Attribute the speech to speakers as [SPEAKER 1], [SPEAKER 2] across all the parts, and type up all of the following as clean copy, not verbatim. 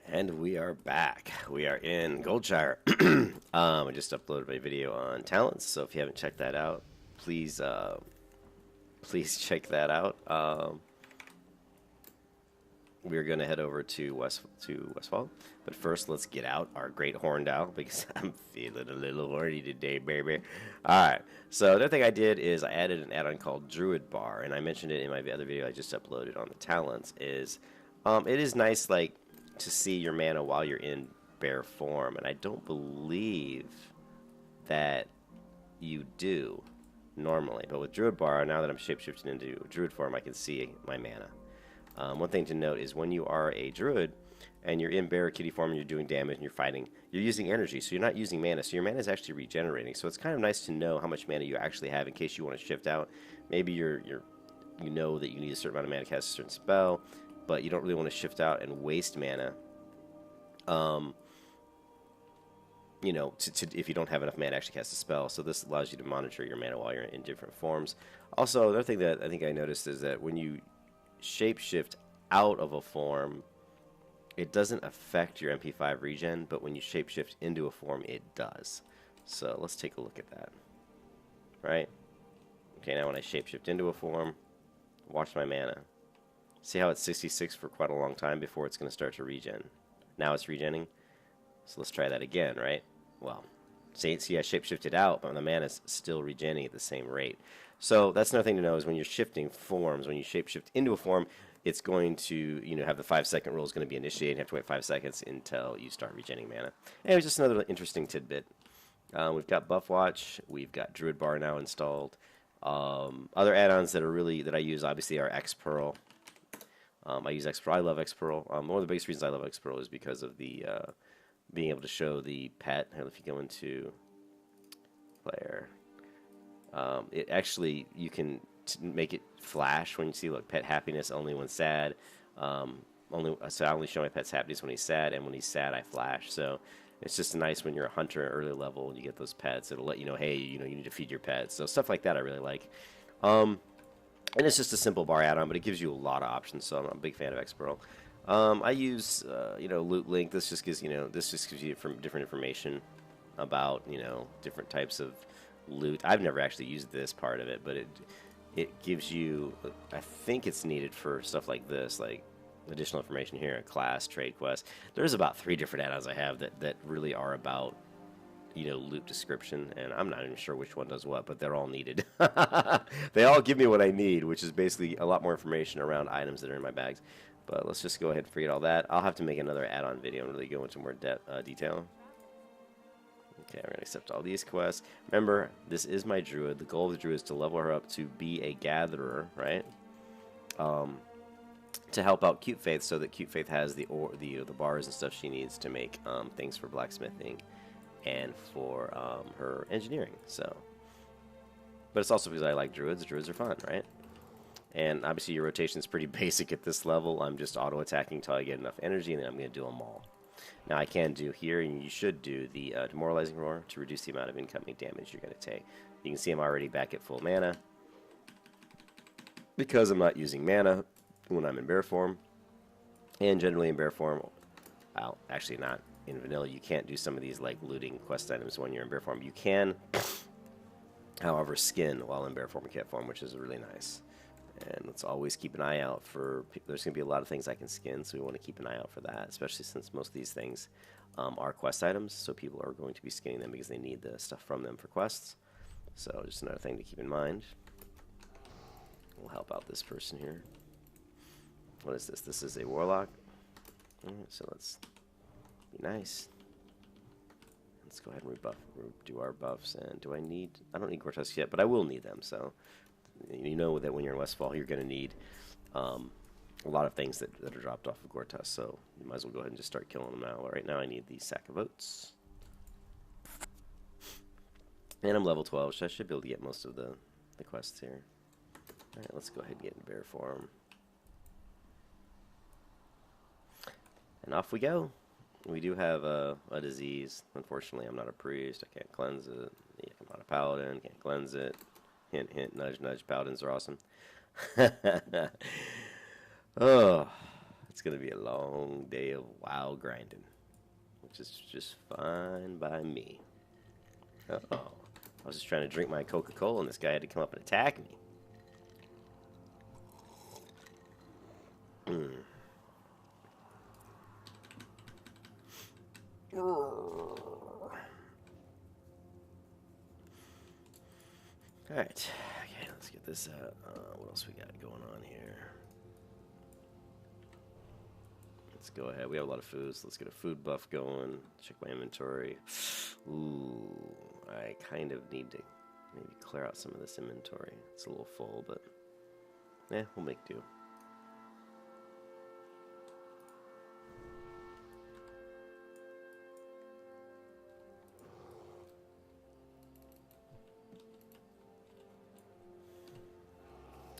[SPEAKER 1] And we are back. We are in Goldshire. I just uploaded my video on talents, so if you haven't checked that out, please, please check that out. We're gonna head over to Westfall, but first let's get out our great horned owl because I'm feeling a little horny today, baby. All right. So the other thing I did is I added an add-on called Druid Bar, and I mentioned it in my other video I just uploaded on the talents. It is nice, like, to see your mana while you're in bear form, and I don't believe that you do normally. But with Druid Bar, now that I'm shapeshifting into Druid form, I can see my mana. One thing to note is when you are a Druid and you're in bear or kitty form and you're doing damage and you're fighting, you're using energy, so you're not using mana, so your mana is actually regenerating. So it's kind of nice to know how much mana you actually have in case you want to shift out. Maybe you know that you need a certain amount of mana to cast a certain spell, but you don't really want to shift out and waste mana. You know, if you don't have enough mana to actually cast a spell. So this allows you to monitor your mana while you're in different forms. Also, another thing that I think I noticed is that when you shapeshift out of a form, it doesn't affect your MP5 regen, but when you shapeshift into a form, it does. So let's take a look at that. Right? Okay, now when I shapeshift into a form, watch my mana. See how it's 66 for quite a long time before it's going to start to regen. Now it's regenning. So let's try that again, right? Well, see I shapeshifted out, but the mana is still regenning at the same rate. So that's another thing to know is when you're shifting forms, when you shapeshift into a form, it's going to, have the 5-second rule is going to be initiated. You have to wait 5 seconds until you start regenning mana. Anyway, just another interesting tidbit. We've got Buff Watch. We've got Druid Bar now installed. Other add-ons that I use obviously are X Pearl. I use X Pearl. I love X Pearl. One of the biggest reasons I love X Pearl is because of the being able to show the pet. If you go into player, it actually, you can make it flash when you see, look, pet happiness only when sad. So I only show my pet's happiness when he's sad, and when he's sad, I flash. So it's just nice when you're a hunter at early level and you get those pets. It'll let you know, hey, you need to feed your pets. So stuff like that I really like. And it's just a simple bar add-on, but it gives you a lot of options. So I'm a big fan of X Pearl. I use, Loot Link. This just gives you different information about, different types of loot. I've never actually used this part of it, but it gives you, I think it's needed for stuff like this, like additional information here, class, trade quest. There's about 3 different add-ons I have that really are about, loot description, and I'm not even sure which one does what, but they're all needed. They all give me what I need, which is basically a lot more information around items that are in my bags. But let's just go ahead and forget all that. I'll have to make another add-on video and really go into more detail. Okay, we're going to accept all these quests. Remember, this is my Druid. The goal of the Druid is to level her up to be a gatherer, right? To help out Cute Faith so that Cute Faith has the bars and stuff she needs to make things for blacksmithing and for her engineering. So, but it's also because I like Druids. Druids are fun, right? And obviously your rotation is pretty basic at this level. I'm just auto-attacking until I get enough energy, and then I'm going to do them all. Now I can do here, and you should do the Demoralizing Roar to reduce the amount of incoming damage you're going to take. You can see I'm already back at full mana. Because I'm not using mana when I'm in bear form. And generally in bear form, well, actually not in vanilla, you can't do some of these like looting quest items when you're in bear form. You can, however, skin while in bear form and cat form, which is really nice. And let's always keep an eye out for, there's going to be a lot of things I can skin, so we want to keep an eye out for that, especially since most of these things are quest items, so people are going to be skinning them because they need the stuff from them for quests. So just another thing to keep in mind. We'll help out this person here. What is this? This is a warlock. So let's be nice. Let's go ahead and do our buffs. And I don't need Gortusk yet, but I will need them, so you know that when you're in Westfall, you're going to need a lot of things that are dropped off of Gortusk, so you might as well go ahead and just start killing them now. Right now I need the sack of oats. And I'm level 12, so I should be able to get most of the quests here. Alright, let's go ahead and get in bear form. And off we go. We do have a disease. Unfortunately, I'm not a priest. I can't cleanse it. I'm not a paladin. Can't cleanse it. Hint, hint, nudge, nudge. Paladins are awesome. Oh, It's gonna be a long day of WoW grinding, which is just fine by me. Uh oh. I was just trying to drink my Coca-Cola and this guy had to come up and attack me. Alright. Okay, let's get this out. What else we got going on here? Let's go ahead. We have a lot of food, so let's get a food buff going. Check my inventory. Ooh, I kind of need to maybe clear out some of this inventory. It's a little full, but we'll make do.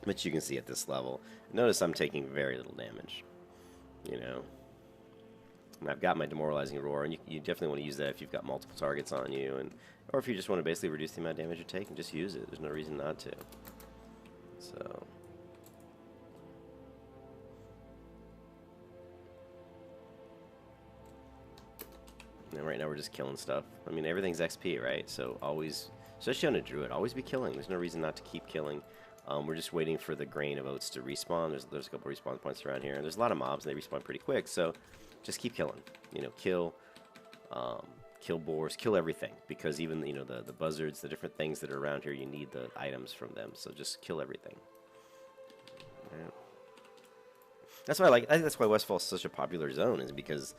[SPEAKER 1] But you can see at this level, notice I'm taking very little damage, you know. And I've got my demoralizing roar, and you definitely want to use that if you've got multiple targets on you, and or if you just want to basically reduce the amount of damage you're taking, just use it. There's no reason not to. So. And right now we're just killing stuff. I mean, everything's XP, right? So always, especially on a Druid, always be killing. There's no reason not to keep killing. We're just waiting for the grain of oats to respawn. There's a couple respawn points around here, and there's a lot of mobs, and they respawn pretty quick. So just keep killing. You know, kill boars, kill everything, because even the buzzards, the different things that are around here, you need the items from them. So just kill everything. Yeah. That's why I think that's why Westfall is such a popular zone, is because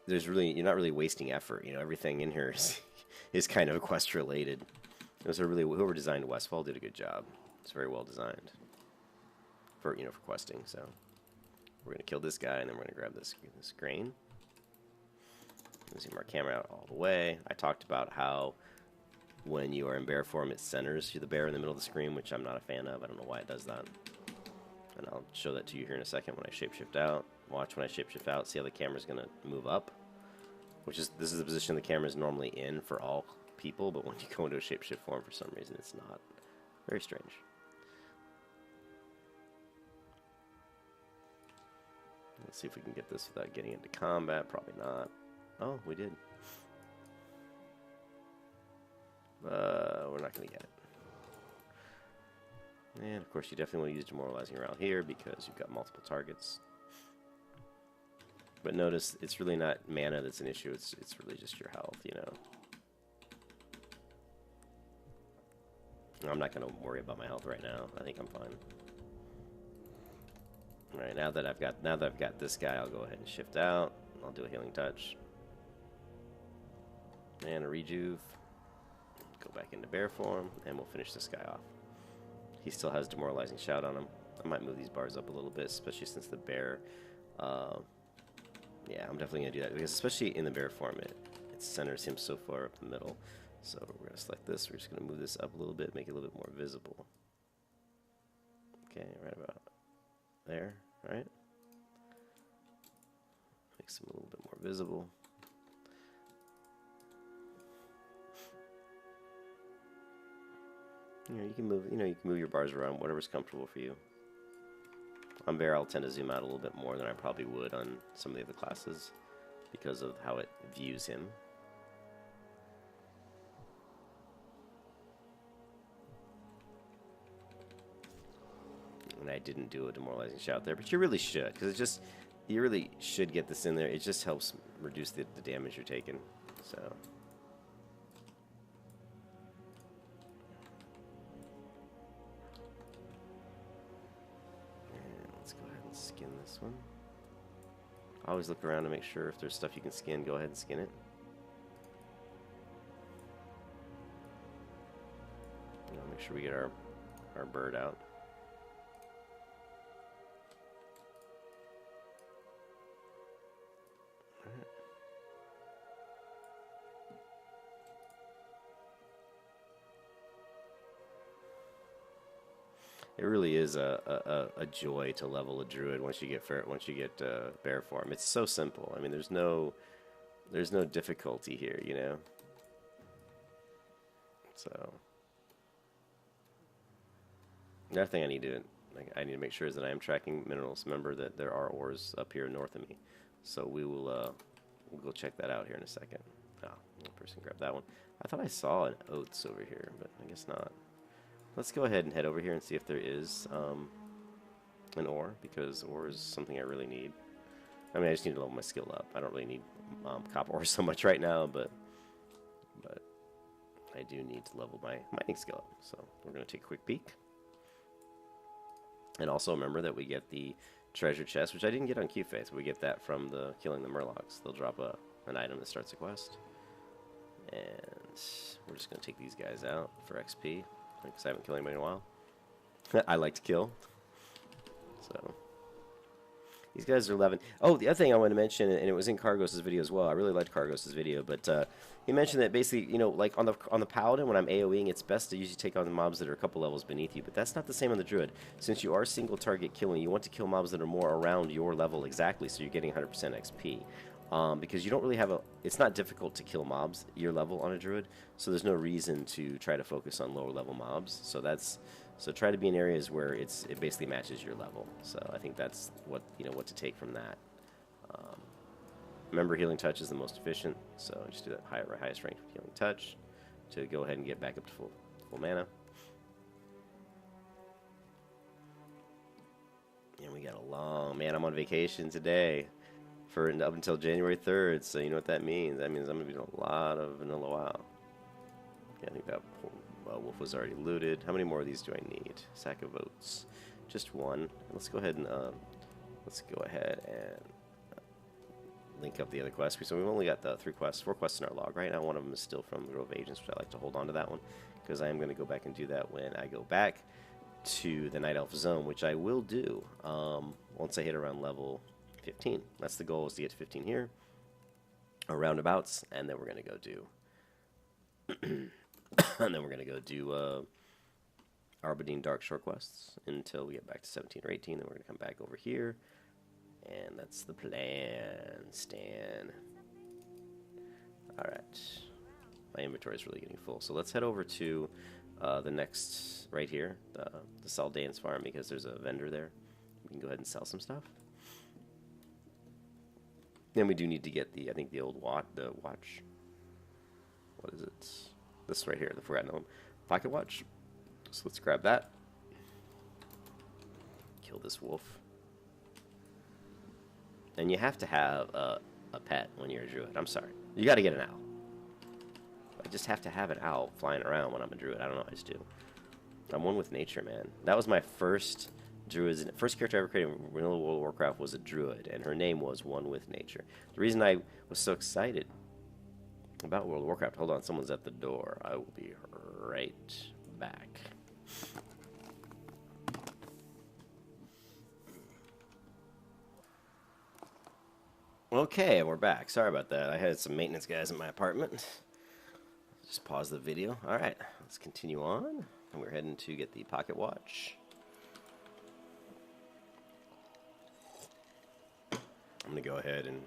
[SPEAKER 1] you're not really wasting effort. You know, everything in here is kind of quest related. Whoever designed Westfall did a good job. It's very well designed for questing. So we're gonna kill this guy, and then we're gonna grab this grain. Zoom our camera out all the way. I talked about how when you are in bear form, it centers the bear in the middle of the screen, which I'm not a fan of. I don't know why it does that. And I'll show that to you here in a second when I shapeshift out. Watch when I shapeshift out. See how the camera's gonna move up, this is the position the camera's normally in for all people, but when you go into a shapeshift form, for some reason, it's not. Very strange. Let's see if we can get this without getting into combat. Probably not. Oh, we did. We're not going to get it. And, of course, you definitely want to use demoralizing around here because you've got multiple targets. But notice, it's really not mana that's an issue. It's really just your health, you know. I'm not going to worry about my health right now. I think I'm fine. Alright, now that I've got this guy, I'll go ahead and shift out. I'll do a healing touch. And a rejuve. Go back into bear form, and we'll finish this guy off. He still has demoralizing shout on him. I might move these bars up a little bit, especially since the bear. Yeah, I'm definitely gonna do that because especially in the bear form, it centers him so far up the middle. So we're gonna select this. We're just gonna move this up a little bit, make it a little bit more visible. Okay, right about there, right? Makes him a little bit more visible. You can move your bars around, whatever's comfortable for you. On bear, I'll tend to zoom out a little bit more than I probably would on some of the other classes because of how it views him. And I didn't do a demoralizing shout there, but you really should, because you really should get this in there. It just helps reduce the damage you're taking. So. And let's go ahead and skin this one. I always look around to make sure if there's stuff you can skin, go ahead and skin it. Make sure we get our bird out. It really is a joy to level a druid once you get bear form. It's so simple. I mean, there's no difficulty here, you know. So another thing I need to I need to make sure is that I am tracking minerals. Remember that there are ores up here north of me. So we will we'll go check that out here in a second. Oh, one person grabbed that one. I thought I saw an oats over here, but I guess not. Let's go ahead and head over here and see if there is an ore, because ore is something I really need. I mean, I just need to level my skill up. I don't really need copper ore so much right now, but I do need to level my mining skill up. So we're going to take a quick peek. And also remember that we get the treasure chest, which I didn't get on Q-Face. We get that from the killing the Murlocs. They'll drop an item that starts a quest. And we're just going to take these guys out for XP, because I haven't killed anybody in a while. I like to kill. So these guys are 11. Oh, the other thing I wanted to mention, and it was in Cargos' video as well. I really liked Cargos' video, but he mentioned that basically, you know, like on the Paladin, when I'm AoEing, it's best to usually take on the mobs that are a couple levels beneath you. But that's not the same on the Druid. Since you are single target killing, you want to kill mobs that are more around your level exactly, so you're getting 100% XP. Because you don't really have it's not difficult to kill mobs your level on a Druid, so there's no reason to try to focus on lower level mobs. So try to be in areas where it basically matches your level. So I think that's what to take from that. Remember, healing touch is the most efficient, so just do that highest rank of healing touch to go ahead and get back up to full mana. And we got a long I'm on vacation today up until January 3rd. So you know what that means? That means I'm gonna be doing a lot of vanilla WoW. Yeah, I think that wolf was already looted. How many more of these do I need? Sack of oats. Just one. Let's go ahead and link up the other quests. So we've only got the 4 quests in our log right now. One of them is still from the Grove Agents, which I like to hold on to that one, because I am going to go back and do that when I go back to the Night Elf Zone, which I will do once I hit around level 15. That's the goal, is to get to 15 here, or roundabouts, and then we're going to go do Arbadine Dark Shore quests until we get back to 17 or 18. Then we're going to come back over here, and that's the plan, Stan. Alright. My inventory is really getting full. So let's head over to the next, right here, the Saldaean's farm, because there's a vendor there. We can go ahead and sell some stuff. Then we do need to get the old watch. What is it? This right here, the Forgotten Home pocket watch. So let's grab that. Kill this wolf. And you have to have a pet when you're a Druid. I'm sorry. You got to get an owl. I just have to have an owl flying around when I'm a Druid. I don't know, I just do. I'm one with nature, man. That was my first first character I ever created in Vanilla World of Warcraft was a Druid, and her name was One with Nature. The reason I was so excited about World of Warcraft, hold on, someone's at the door. I will be right back. Okay, we're back. Sorry about that. I had some maintenance guys in my apartment. Just pause the video. Alright, let's continue on. And we're heading to get the pocket watch. I'm going to go ahead and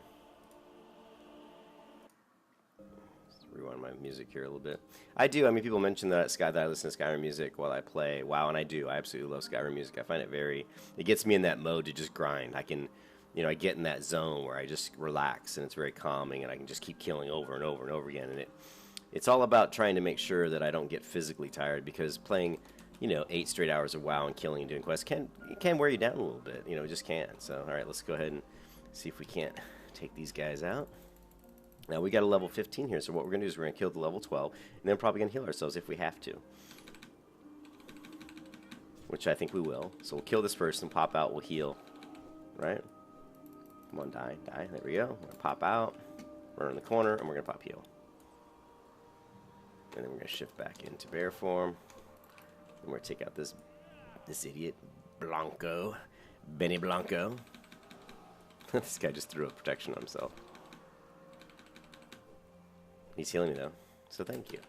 [SPEAKER 1] rewind my music here a little bit. I mean, people mention that I listen to Skyrim music while I play WoW, and I do. I absolutely love Skyrim music. I find it gets me in that mode to just grind. I can, I get in that zone where I just relax, and it's very calming, and I can just keep killing over and over and over again. And it's all about trying to make sure that I don't get physically tired, because playing, 8 straight hours of WoW and killing and doing quests can wear you down a little bit. It just can. So, all right, let's go ahead and see if we can't take these guys out. Now, we got a level 15 here, so what we're going to do is we're going to kill the level 12, and then probably going to heal ourselves if we have to. Which I think we will. So we'll kill this first and pop out, we'll heal. Right? Come on, die. There we go. We're going to pop out, run in the corner, and we're going to pop heal. And then we're going to shift back into bear form. And we're going to take out this idiot, Blanco. Benny Blanco. This guy just threw a protection on himself. He's healing me though, so thank you.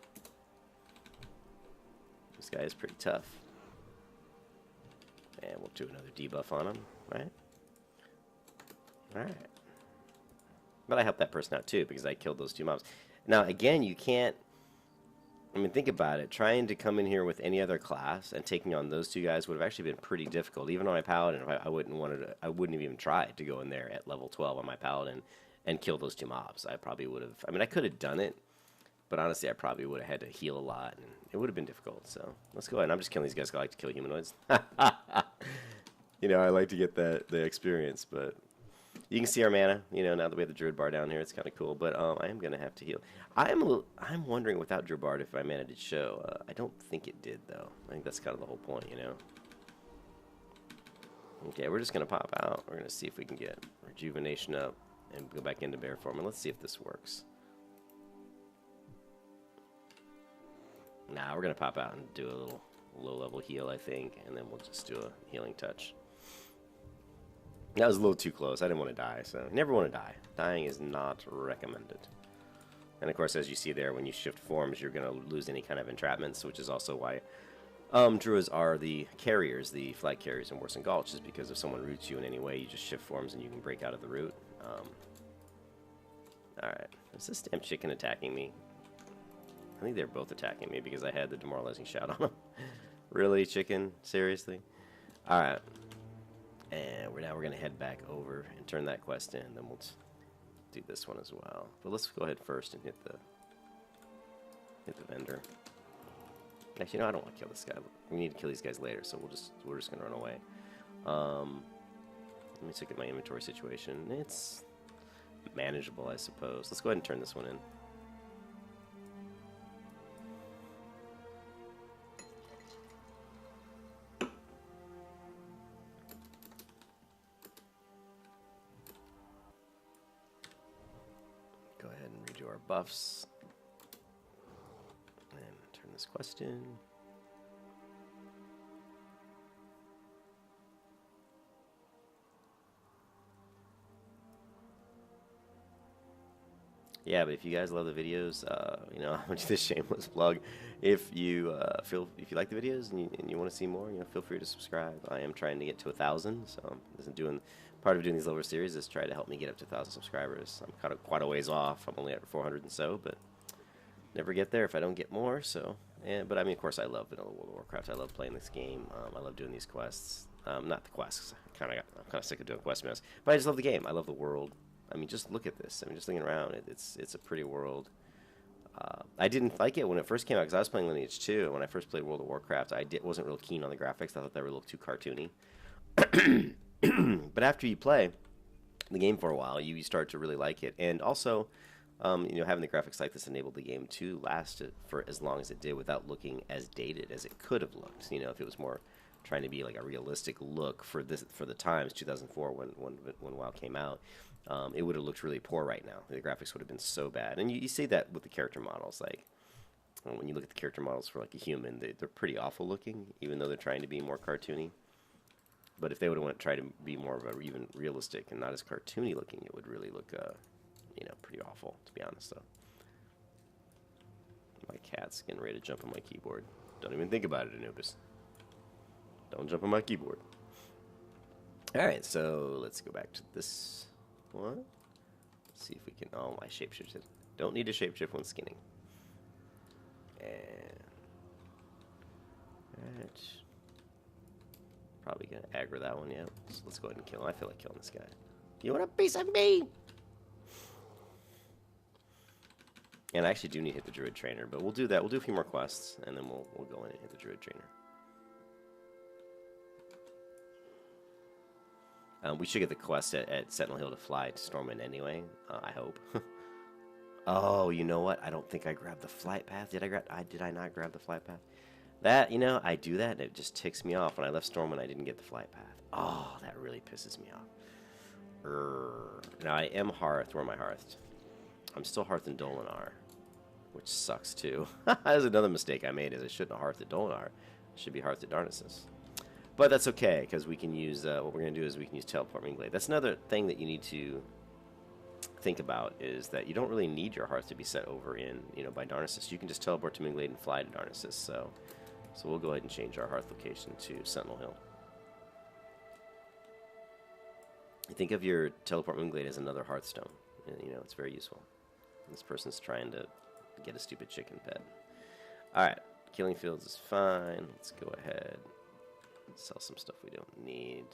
[SPEAKER 1] This guy is pretty tough. And we'll do another debuff on him, right? Alright. But I helped that person out too, because I killed those 2 mobs. Now, again, you can't I mean, think about it. Trying to come in here with any other class and taking on those two guys would have actually been pretty difficult. Even on my paladin, I wouldn't have even tried to go in there at level 12 on my paladin and kill those two mobs. I probably would have. I mean, I could have done it, but honestly, I probably would have had to heal a lot, and it would have been difficult. So let's go ahead. I'm just killing these guys 'cause I like to kill humanoids. You know, I like to get the experience, but you can see our mana. You know, now that we have the Druid bar down here, it's kind of cool. But I am gonna have to heal. I'm wondering without Druid bar if my mana did show. I don't think it did though. I think that's kind of the whole point, you know. Okay, we're just gonna pop out. We're gonna see if we can get rejuvenation up and go back into bear form, and let's see if this works. Nah, we're gonna pop out and do a little low-level heal, I think, and then we'll just do a healing touch. That was a little too close. I didn't want to die, so you never want to die. Dying is not recommended. And of course, as you see there, when you shift forms, you're going to lose any kind of entrapments, which is also why Druids are the carriers, the flag carriers in Wars and Gulch, is because if someone roots you in any way, you just shift forms and you can break out of the root. Alright, is this damn chicken attacking me? I think they're both attacking me because I had the demoralizing shout on them. Really, chicken? Seriously? Alright. And now we're going to head back over and turn that quest in. Then we'll do this one as well. But let's go ahead first and hit the vendor. Actually, no, I don't want to kill this guy. We need to kill these guys later, so we're just going to run away. Let me look at my inventory situation. It's manageable, I suppose. Let's go ahead and turn this one in. Go ahead and redo our buffs. And turn this quest in. Yeah, but if you guys love the videos, you know, I'm gonna do this shameless plug. If you like the videos and you want to see more, you know, feel free to subscribe. I am trying to get to 1,000, so part of doing these lower series is try to help me get up to 1,000 subscribers. I'm kind of quite a ways off. I'm only at 400 and so, but never get there if I don't get more. So, but I mean, of course, I love Vanilla World of Warcraft. I love playing this game. I love doing these quests. Not the quests. I'm kind of sick of doing quest mess, but I just love the game. I love the world. I mean, just look at this. I mean, just looking around, it's a pretty world. I didn't like it when it first came out because I was playing Lineage 2. When I first played World of Warcraft, wasn't real keen on the graphics. I thought they were a little too cartoony. But after you play the game for a while, you start to really like it. And also, you know, having the graphics like this enabled the game to last for as long as it did without looking as dated as it could have looked. You know, if it was more trying to be like a realistic look for the times, 2004 when WoW came out. It would have looked really poor right now. The graphics would have been so bad. And you see that with the character models. Like, when you look at the character models for like a human, they're pretty awful looking, even though they're trying to be more cartoony. But if they would have tried to be more of a even realistic and not as cartoony looking, it would really look, you know, pretty awful, to be honest, though. My cat's getting ready to jump on my keyboard. Don't even think about it, Anubis. Don't jump on my keyboard. Alright, so let's go back to this. What? Let's see if we can. Oh, my shapeshifted. Don't need to shapeshift when skinning. And. Alright. Probably gonna aggro that one, yeah. So let's go ahead and kill him. I feel like killing this guy. You want a piece of me? And I actually do need to hit the Druid Trainer, but we'll do that. We'll do a few more quests, and then we'll go in and hit the Druid Trainer. We should get the quest at Sentinel Hill to fly to Stormwind anyway. I hope. Oh, you know what? I don't think I grabbed the flight path. Did I not grab the flight path? That, you know, I do that and it just ticks me off. When I left Stormwind, I didn't get the flight path. Oh, that really pisses me off. Now I am Hearth. Where am I Hearthed? I'm still Hearth in Dolinar, which sucks too. That was another mistake I made. Is I shouldn't have Hearthed at Dolinar. I should be Hearthed at Darnassus. But that's okay, because we can use, what we're going to do is we can use Teleport Moonglade. That's another thing that you need to think about, is that you don't really need your Hearth to be set over in, you know, by Darnassus. You can just teleport to Moonglade and fly to Darnassus. So we'll go ahead and change our Hearth location to Sentinel Hill. You think of your Teleport Moonglade as another Hearthstone. And, you know, it's very useful. This person's trying to get a stupid chicken pet. Alright, killing fields is fine. Let's go ahead and sell some stuff we don't need.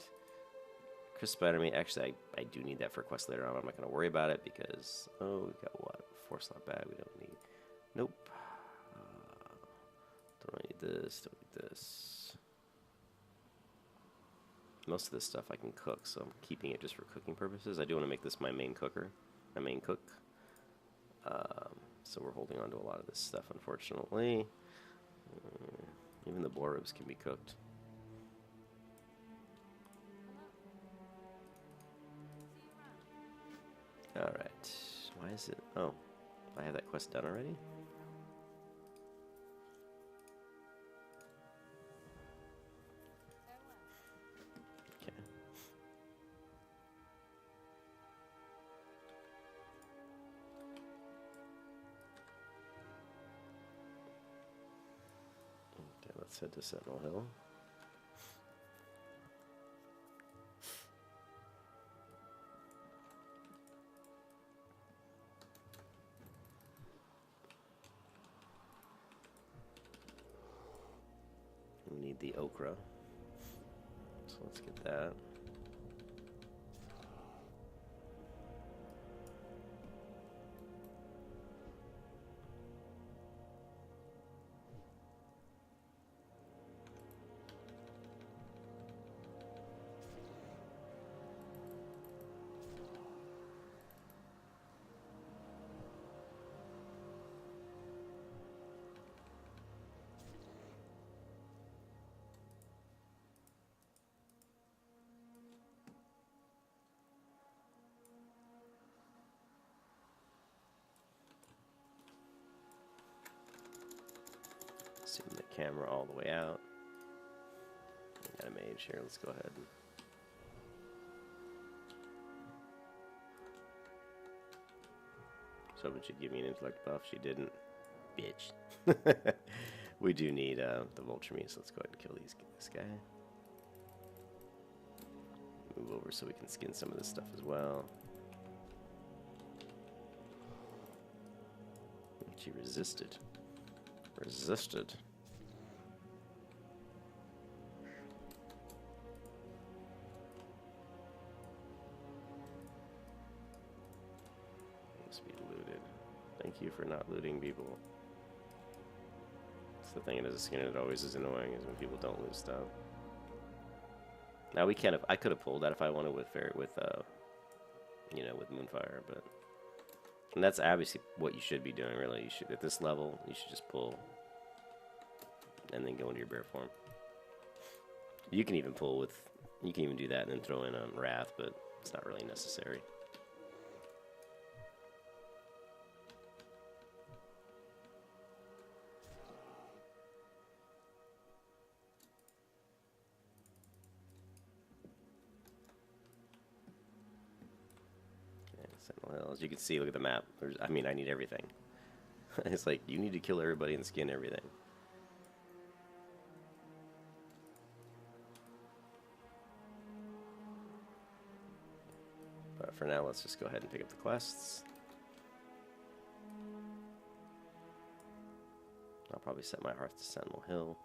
[SPEAKER 1] Crisp spider meat. Actually, I do need that for a quest later on. I'm not going to worry about it because... Oh, we've got what? 4 slot bag we don't need. Nope. Don't need this. Don't need this. Most of this stuff I can cook, so I'm keeping it just for cooking purposes. I do want to make this my main cooker. My main cook. So we're holding on to a lot of this stuff, unfortunately. Even the boar ribs can be cooked. Alright. Why is it... Oh. I have that quest done already? Okay. Okay, let's head to Sentinel Hill. We need the okra. So let's get that. Zoom the camera all the way out. We got a mage here. Let's go ahead and... So would you give me an intellect buff? She didn't. Bitch. We do need the vulture meat, so let's go ahead and kill this guy. Move over so we can skin some of this stuff as well. She resisted. Resisted. Must be looted. Thank you for not looting people. It's the thing as a skinner that always is annoying is when people don't loot stuff. Now we can't have, I could have pulled that if I wanted with you know, with Moonfire, but and that's obviously what you should be doing, really. You should, at this level, you should just pull and then go into your bear form. You can even pull with, you can even do that and then throw in a Wrath, but it's not really necessary. As you can see, look at the map. I mean, I need everything. It's like, you need to kill everybody and skin everything. But for now, let's just go ahead and pick up the quests. I'll probably set my hearth to Sentinel Hill.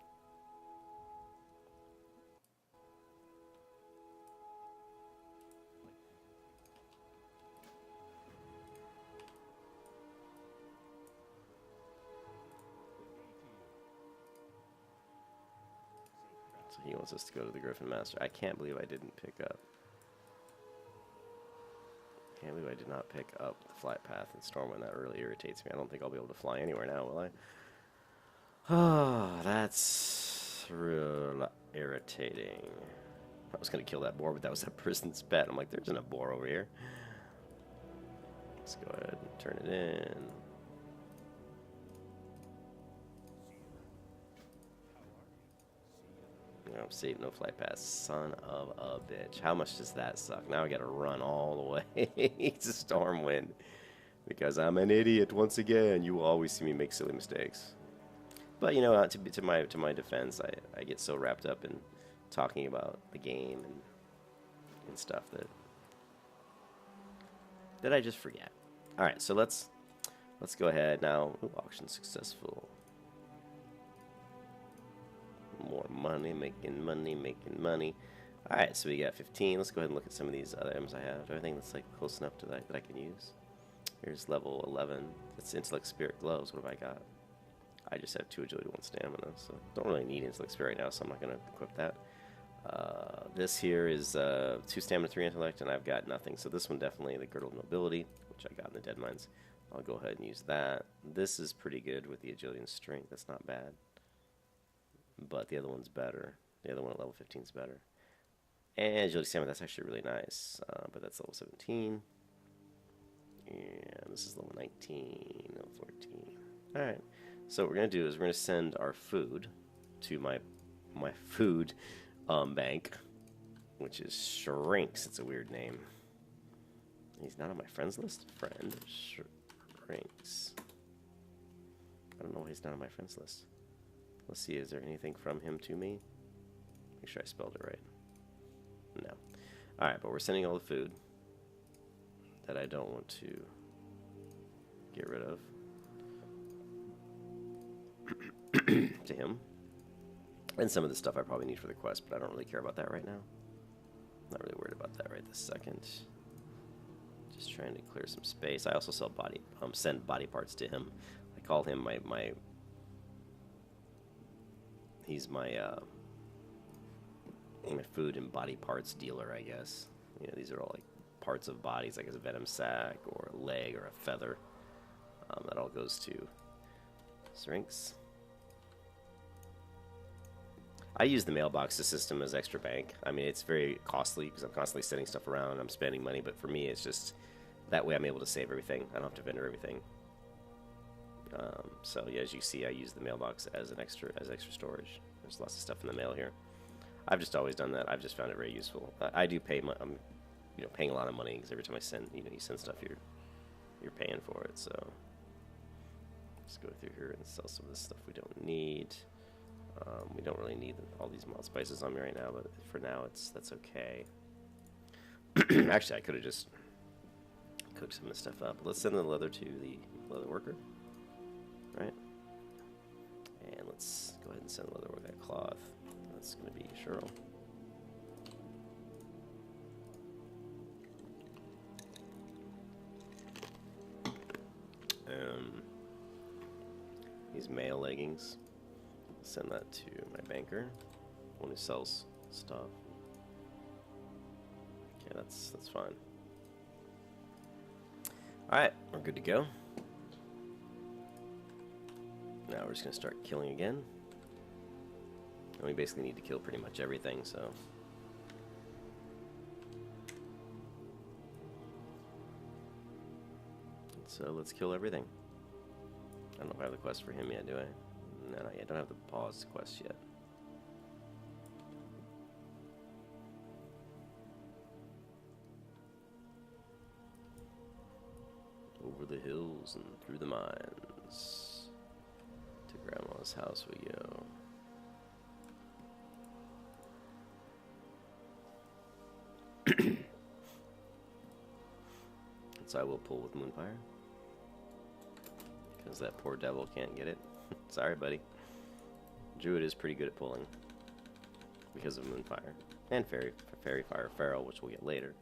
[SPEAKER 1] He wants us to go to the Griffin Master. I can't believe I didn't pick up. Can't believe I did not pick up the flight path in Stormwind. That really irritates me. I don't think I'll be able to fly anywhere now, will I? Oh, that's real irritating. I was going to kill that boar, but that was that person's pet. I'm like, there's a boar over here. Let's go ahead and turn it in. No, save no flight pass. Son of a bitch. How much does that suck? Now I gotta run all the way to Stormwind. Because I'm an idiot once again. You will always see me make silly mistakes. But you know, to my defense, I get so wrapped up in talking about the game and stuff that I just forget. Alright, so let's go ahead now. Ooh, auction successful. More money, making money, making money. Alright, so we got 15. Let's go ahead and look at some of these other items I have. Everything that's like close enough to that I can use. Here's level 11. That's Intellect Spirit Gloves. What have I got? I just have 2 agility, 1 stamina, so don't really need Intellect Spirit right now, so I'm not going to equip that. This here is 2 stamina, 3 intellect, and I've got nothing. So this one definitely, the Girdle of Nobility, which I got in the Dead Mines. I'll go ahead and use that. This is pretty good with the agility and strength. That's not bad. But the other one's better. The other one at level 15 is better. And agility stamina, that's actually really nice. But that's level 17. And this is level 19, level 14. Alright. So what we're going to do is we're going to send our food to my food bank, which is Shrinks. It's a weird name. He's not on my friends list. Friend Shrinks. I don't know why he's not on my friends list. Let's see, is there anything from him to me? Make sure I spelled it right. No. Alright, but we're sending all the food that I don't want to get rid of to him. And some of the stuff I probably need for the quest, but I don't really care about that right now. Not really worried about that right this second. Just trying to clear some space. I also send body parts to him. I call him he's my food and body parts dealer, I guess. You know, these are all like parts of bodies, like a venom sac or a leg or a feather. That all goes to Shrinks. I use the mailbox system as extra bank. I mean, it's very costly because I'm constantly sending stuff around and I'm spending money, but for me, it's just that way I'm able to save everything. I don't have to vendor everything. So yeah, as you see, I use the mailbox as extra storage. There's lots of stuff in the mail here. I've just always done that. I've just found it very useful. I do pay. I'm, paying a lot of money because every time I send, you send stuff, you're paying for it. So let's go through here and sell some of this stuff we don't need. We don't really need all these mild spices on me right now, but for now, that's okay. Actually, I could have just cooked some of this stuff up. Let's send the leather to the leather worker, right? And let's go ahead and send the leather worker that cloth. That's going to be Cheryl. These male leggings. Send that to my banker, one who sells stuff. Okay, that's fine. Alright, we're good to go. Now we're just going to start killing again. And we basically need to kill pretty much everything, so. So let's kill everything. I don't know if I have the quest for him yet, do I? No, not yet. I don't have the pause quest yet. Over the hills and through the mines. To Grandma's house we go. So I will pull with Moonfire. Because that poor devil can't get it. Sorry, buddy. Druid is pretty good at pulling. Because of Moonfire. And Fairy Fire Feral, which we'll get later.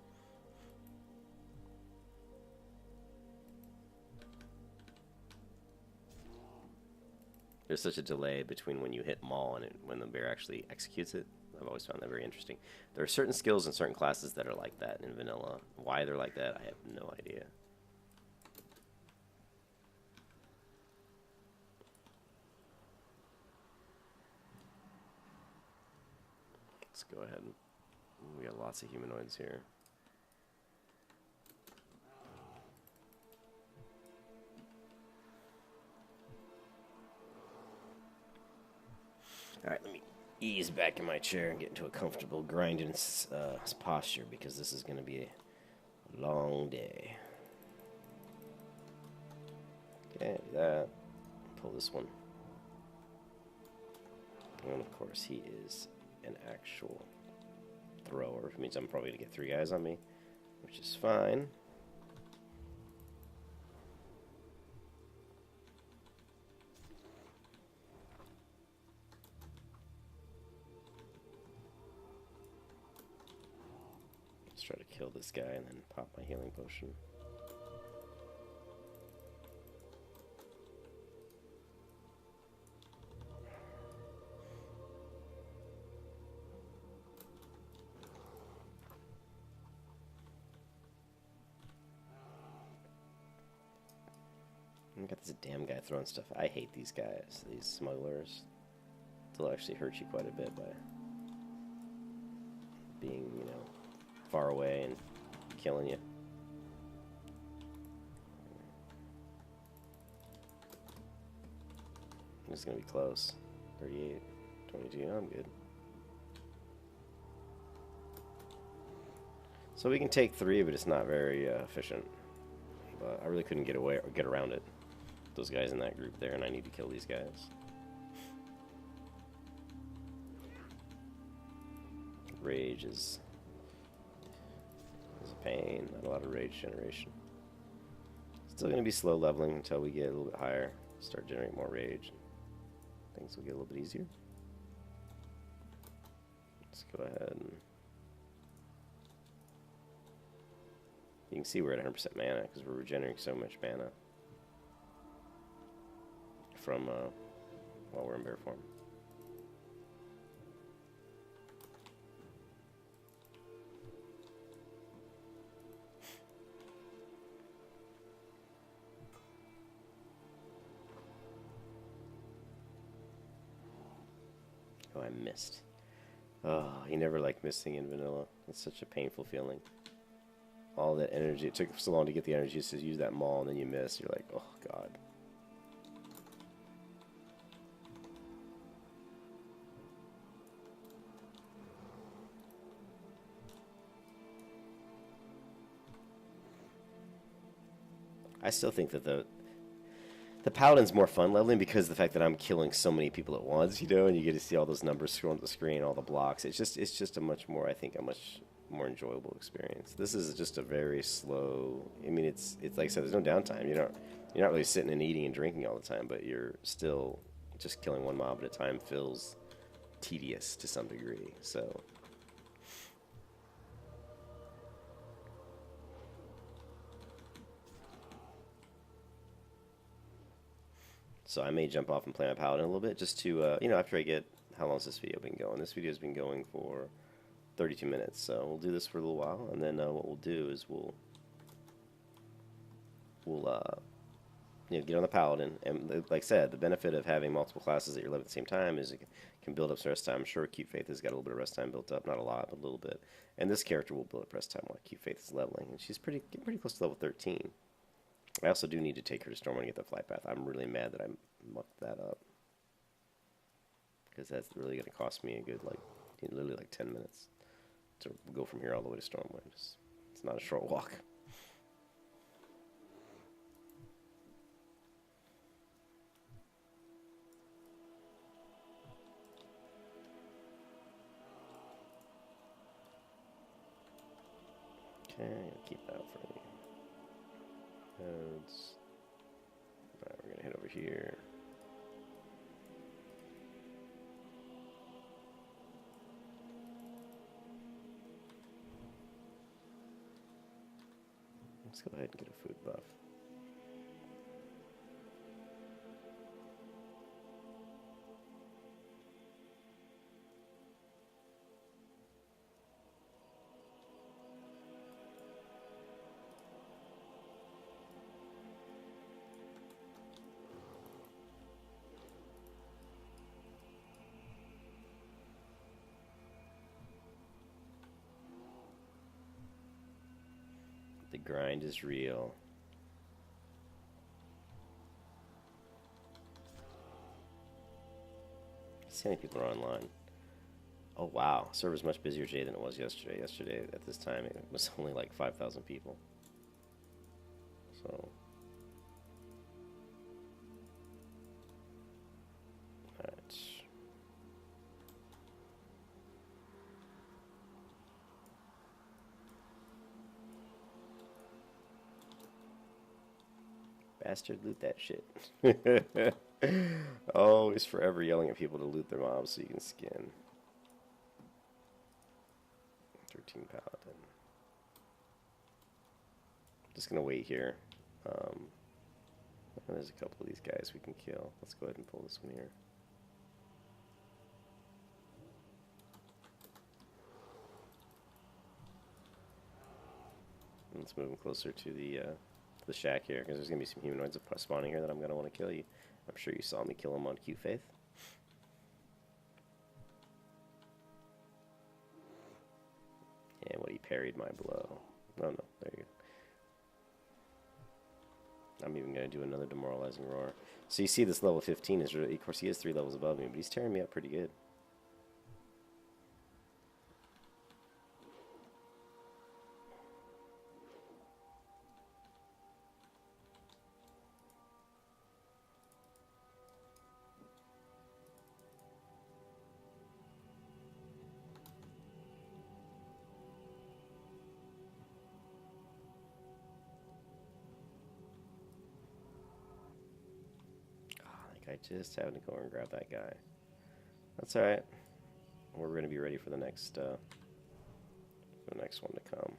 [SPEAKER 1] There's such a delay between when you hit Maul and when the bear actually executes it. I've always found that very interesting. There are certain skills in certain classes that are like that in vanilla. Why they're like that, I have no idea. Let's go ahead. We got lots of humanoids here. Alright, let me ease back in my chair and get into a comfortable grinding posture because this is going to be a long day. Okay, do that. Pull this one. And of course, he is an actual thrower, which means I'm probably going to get 3 guys on me, which is fine. try to kill this guy and then pop my healing potion. I got this damn guy throwing stuff. I hate these guys, these smugglers. They'll actually hurt you quite a bit by being, you know, far away and killing you. This is going to be close. 38, 22, I'm good. So we can take 3, but it's not very efficient. But I really couldn't get away or get around it. Those guys in that group there, and I need to kill these guys. Rage is a pain. Not a lot of rage generation. Still going to be slow leveling until we get a little bit higher. Start generating more rage. Things will get a little bit easier. Let's go ahead and... You can see we're at 100% mana because we're regenerating so much mana from while we're in bear form. Oh, I missed. Oh, you never like missing in vanilla. It's such a painful feeling. All that energy, it took so long to get the energy to use that maul, and then you miss. You're like, oh god. I still think that the Paladin's more fun leveling because of the fact that I'm killing so many people at once, you know, and you get to see all those numbers scroll on the screen, all the blocks. It's just a much more, I think, a much more enjoyable experience. This is just a very slow. I mean, it's like I said, there's no downtime. You're not really sitting and eating and drinking all the time, but you're still just killing one mob at a time feels tedious to some degree. So. So I may jump off and play my Paladin a little bit just to, you know, after I get, how long has this video been going? This video has been going for 32 minutes, so we'll do this for a little while, and then what we'll do is we'll you know, get on the Paladin, and like I said, the benefit of having multiple classes that you're leveling at the same time is it can build up some rest time. I'm sure Cute Faith has got a little bit of rest time built up, not a lot, but a little bit, and this character will build up rest time while Cute Faith is leveling, and she's getting pretty close to level 13. I also do need to take her to Stormwind and get the flight path. I'm really mad that I mucked that up, because that's really going to cost me a good, like, literally like 10 minutes to go from here all the way to Stormwind. It's not a short walk. Okay, I'll keep that for me. Nodes. Alright, we're gonna head over here. Let's go ahead and get a food buff. The grind is real. See how many people are online. Oh wow, server's much busier today than it was yesterday. Yesterday at this time it was only like 5,000 people. So alright. Bastard, loot that shit. Always forever yelling at people to loot their mobs so you can skin. 13 Paladin. just gonna wait here. There's a couple of these guys we can kill. Let's go ahead and pull this one here. Let's move them closer to the shack here, because there's gonna be some humanoids spawning here that I'm gonna want to kill you. I'm sure you saw me kill them on Q Faith. And what, he parried my blow. Oh no, there you go. I'm even going to do another demoralizing roar. So you see this level 15 is really, of course he is 3 levels above me, but he's tearing me up pretty good. I just having to go and grab that guy. That's alright. We're going to be ready for the next one to come.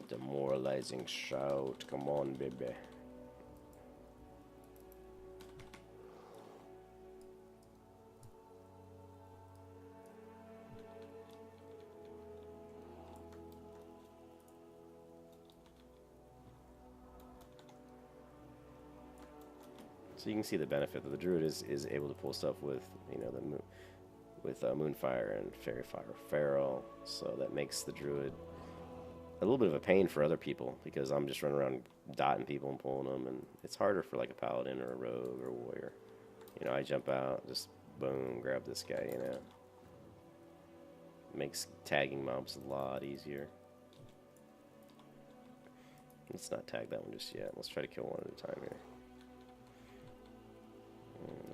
[SPEAKER 1] Demoralizing shout. Come on, baby. So you can see the benefit that the Druid is able to pull stuff with, you know, Moonfire and Fairy Fire Feral, so that makes the Druid a little bit of a pain for other people, because I'm just running around dotting people and pulling them, and it's harder for like a Paladin or a Rogue or a Warrior. You know, I jump out, just boom, grab this guy, you know. Makes tagging mobs a lot easier. Let's not tag that one just yet. Let's try to kill one at a time here.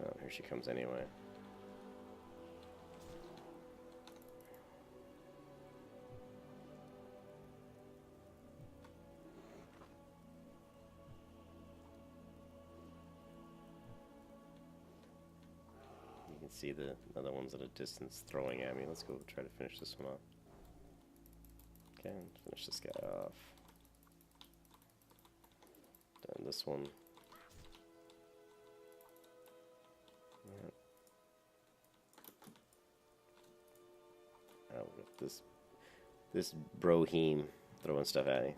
[SPEAKER 1] Oh, here she comes anyway. You can see the other ones at a distance throwing at me. Let's go try to finish this one off. Okay, finish this guy off. Done this one. Yep. Oh, this broheme throwing stuff at me.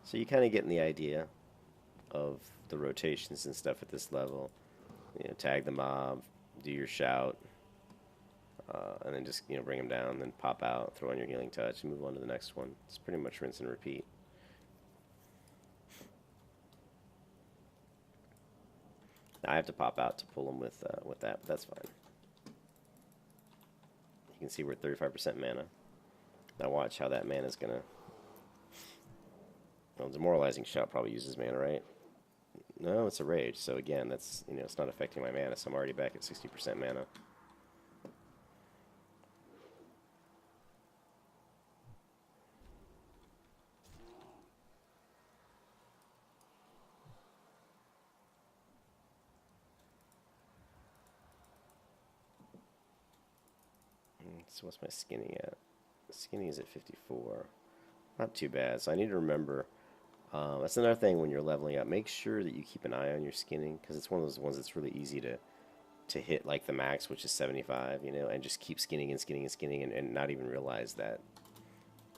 [SPEAKER 1] So you kind of getting the idea of the rotations and stuff at this level. You know, tag the mob, do your shout, and then just, you know, bring them down, then pop out, throw on your healing touch, and move on to the next one. It's pretty much rinse and repeat. Now I have to pop out to pull them with that, but that's fine. You can see we're at 35% mana. Now watch how that mana is gonna. Well, demoralizing shout probably uses mana, right? No, it's a rage. So again, that's, you know, it's not affecting my mana. So I'm already back at 60% mana. So what's my skinning at? Skinning is at 54. Not too bad. So I need to remember. That's another thing when you're leveling up. Make sure that you keep an eye on your skinning, because it's one of those ones that's really easy to hit like the max, which is 75, you know, and just keep skinning and skinning and skinning, and not even realize that,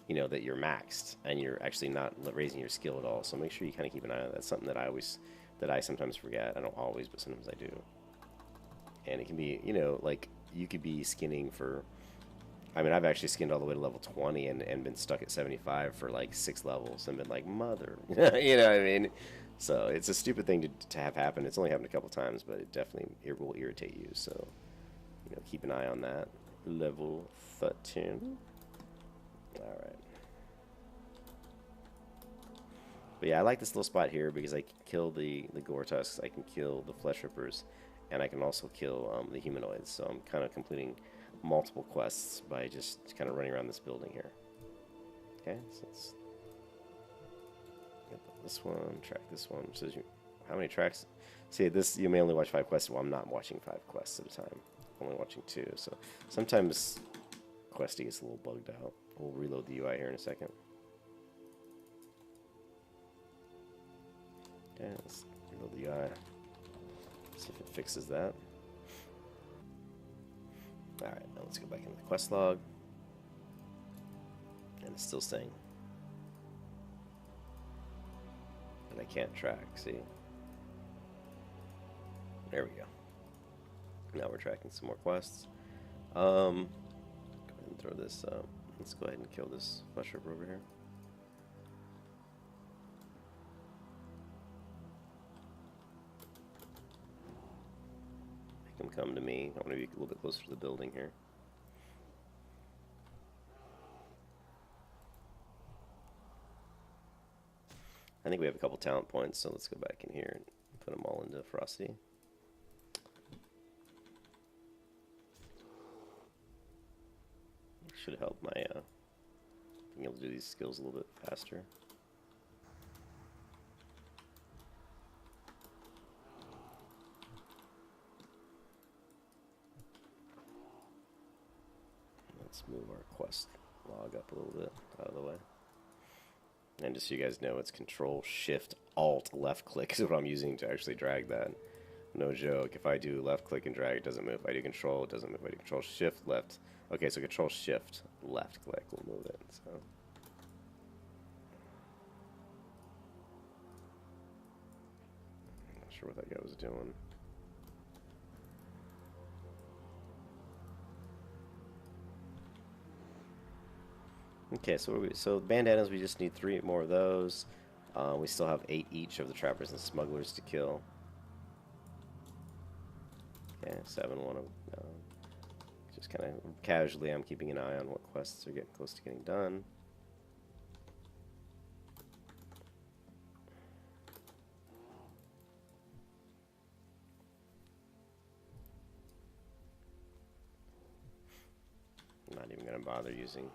[SPEAKER 1] you know, that you're maxed and you're actually not raising your skill at all. So make sure you kind of keep an eye on that. That's something that I sometimes forget. I don't always, but sometimes I do. And it can be, you know, like you could be skinning for. I mean, I've actually skinned all the way to level 20 and been stuck at 75 for like 6 levels and been like, mother. You know what I mean? So it's a stupid thing to have happen. It's only happened a couple times, but it will irritate you. So, you know, keep an eye on that. Level 13. All right. But yeah, I like this little spot here because I can kill the gore tusks, I can kill the flesh rippers, and I can also kill the humanoids. So I'm kind of completing multiple quests by just kind of running around this building here. Okay, so let's get this one, track this one. Which says you, how many tracks? See, this you may only watch 5 quests. Well, I'm not watching 5 quests at a time. I'm only watching 2. So sometimes questing gets a little bugged out. We'll reload the UI here in a second. Okay, let's reload the UI. See if it fixes that. Alright, now let's go back into the quest log. And it's still saying that I can't track, see? There we go. Now we're tracking some more quests. Go ahead and throw this, let's go ahead and kill this flesh ripper over here. Make him come to me. I want to be a little bit closer to the building here. I think we have a couple talent points, so let's go back in here and put them all into ferocity. Should help my being able to do these skills a little bit faster. Let's move our quest log up a little bit out of the way. And just so you guys know, it's Control Shift Alt left click is what I'm using to actually drag that. No joke. If I do left click and drag, it doesn't move. If I do Control, it doesn't move. If I do Control Shift left. Okay, so Control Shift left click will move it. So. Not sure what that guy was doing. Okay, so bandanas, we just need 3 more of those. We still have 8 each of the trappers and smugglers to kill. Okay, 7 one of just kind of casually, I'm keeping an eye on what quests are getting close to getting done. I'm not even going to bother using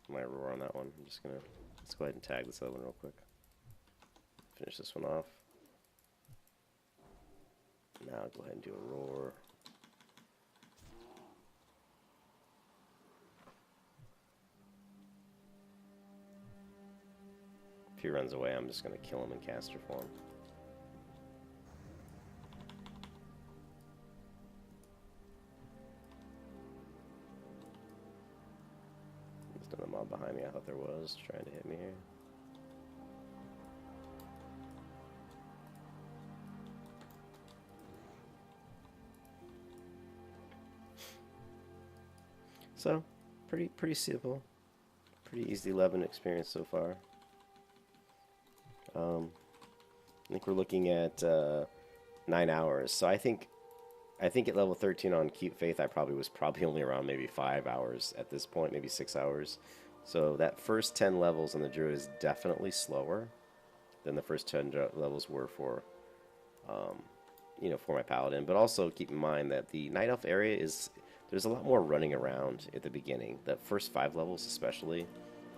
[SPEAKER 1] my roar on that one. I'm just going to, let's go ahead and tag this other one real quick. Finish this one off. Now I'll go ahead and do a roar. If he runs away, I'm just going to kill him in caster form. There's another mob behind me. I thought there was trying to hit me here. So, pretty simple, pretty easy 11 experience so far. I think we're looking at 9 hours. So I think at level 13 on Keep Faith, I was probably only around maybe 5 hours at this point, maybe 6 hours. So that first 10 levels on the Druid is definitely slower than the first 10 levels were for, you know, for my Paladin. But also keep in mind that the Night Elf area there's a lot more running around at the beginning. The first 5 levels especially,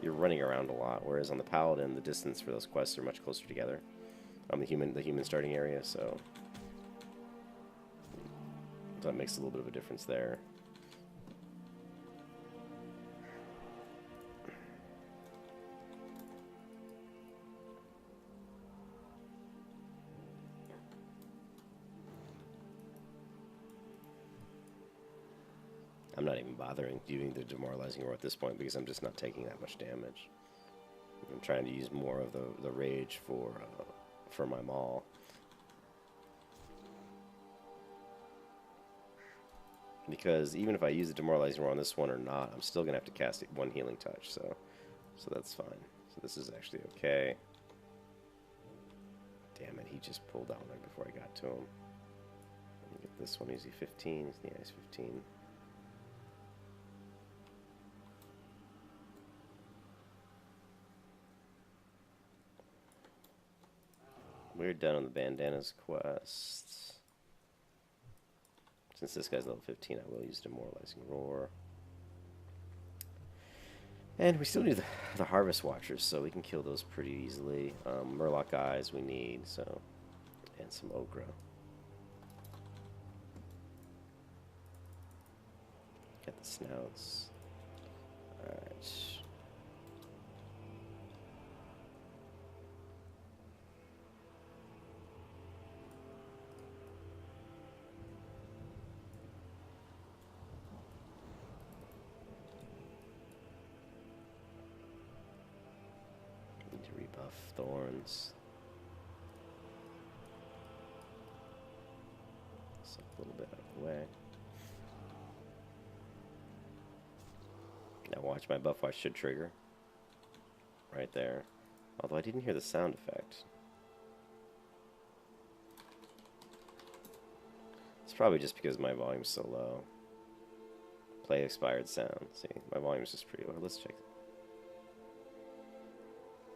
[SPEAKER 1] you're running around a lot. Whereas on the Paladin, the distance for those quests are much closer together. On the human starting area, so that makes a little bit of a difference there. I'm not even bothering doing the demoralizing roar at this point because I'm just not taking that much damage. I'm trying to use more of the rage for my maul. Because even if I use the demoralizing roar on this one or not, I'm still gonna have to cast 1 healing touch, so that's fine. So this is actually okay. Damn it, he just pulled out right before I got to him. Let me get this one, easy 15, yeah, he's 15. we're done on the bandanas quest. Since this guy's level 15, I will use Demoralizing Roar. And we still need the Harvest Watchers, so we can kill those pretty easily. Murloc Eyes we need, so, and some Okra. Got the snouts. Alright. Need to rebuff Thorns. Step a little bit out of the way. Now watch, my buff watch should trigger. Right there. Although I didn't hear the sound effect. It's probably just because my volume's so low. Play expired sound. See, my volume's just pretty low. Let's check.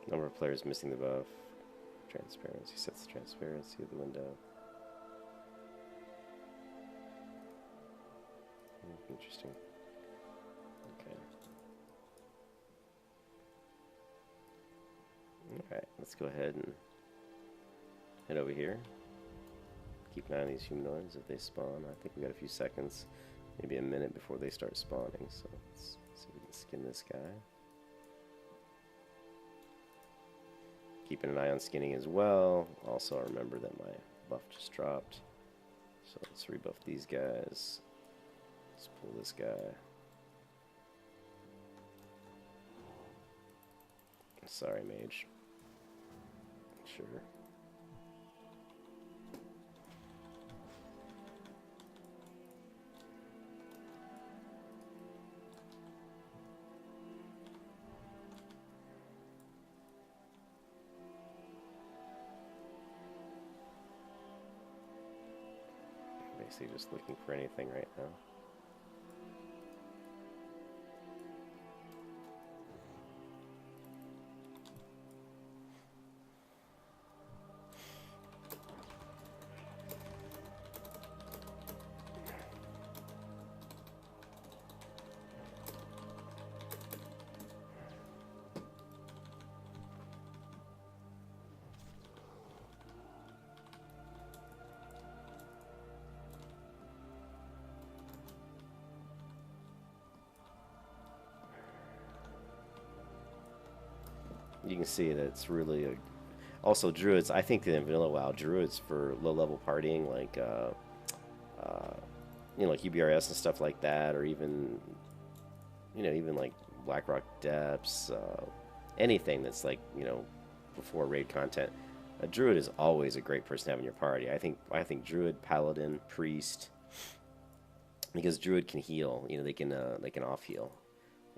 [SPEAKER 1] Number of players missing the buff. Transparency sets the transparency of the window. Interesting. Okay. Alright, let's go ahead and head over here. Keep an eye on these humanoids if they spawn. I think we got a few seconds, maybe a minute before they start spawning. So let's see if we can skin this guy. Keeping an eye on skinning as well. Also, remember that my buff just dropped. So let's rebuff these guys. Let's pull this guy. Sorry, mage. Sure. Basically just looking for anything right now. You can see that it's really a... Also, Druids, I think that in Vanilla WoW, Druids for low-level partying, like, you know, like UBRS and stuff like that, or even, you know, even like Blackrock Depths, anything that's like, you know, before raid content. A Druid is always a great person to have in your party. I think Druid, Paladin, Priest, because Druid can heal. You know, they can off heal.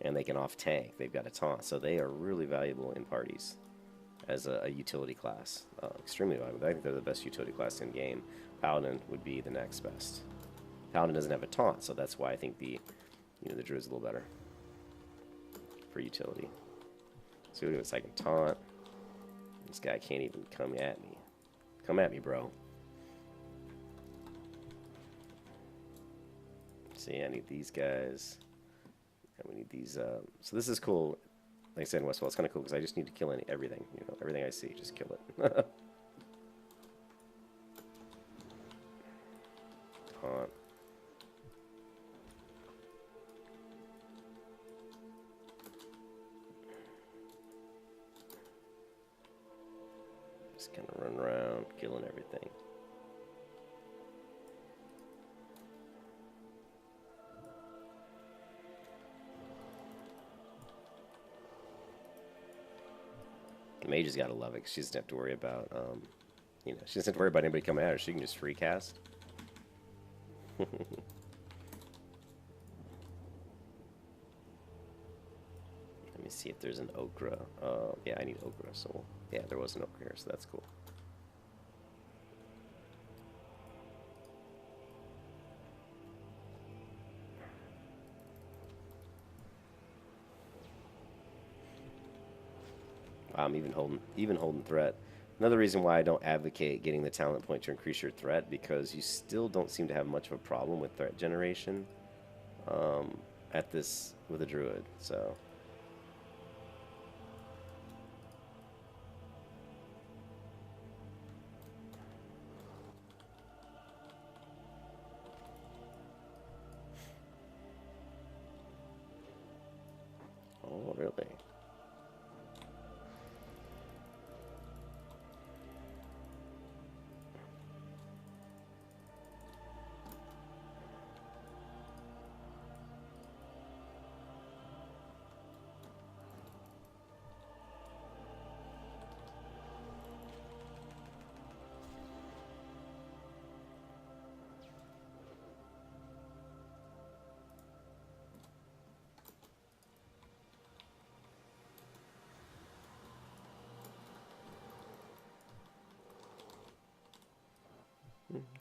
[SPEAKER 1] And they can off-tank. They've got a taunt. So they are really valuable in parties as a utility class. Extremely valuable. I think they're the best utility class in game. Paladin would be the next best. Paladin doesn't have a taunt, so that's why I think the Druid's a little better for utility. So we do a second taunt. This guy can't even come at me. Come at me, bro. See, I need these guys. And we need these, so this is cool. Like I said in Westfall, it's kind of cool because I just need to kill everything. You know, everything I see, just kill it. Taunt. Just kind of run around, killing everything. Mage has got to love it because she doesn't have to worry about, you know, she doesn't have to worry about anybody coming at her. She can just free cast. Let me see if there's an Okra. Yeah, I need Okra. So, yeah, there was an Okra here, so that's cool. Even holding threat. Another reason why I don't advocate getting the talent point to increase your threat, because you still don't seem to have much of a problem with threat generation at this with a druid. So oh really?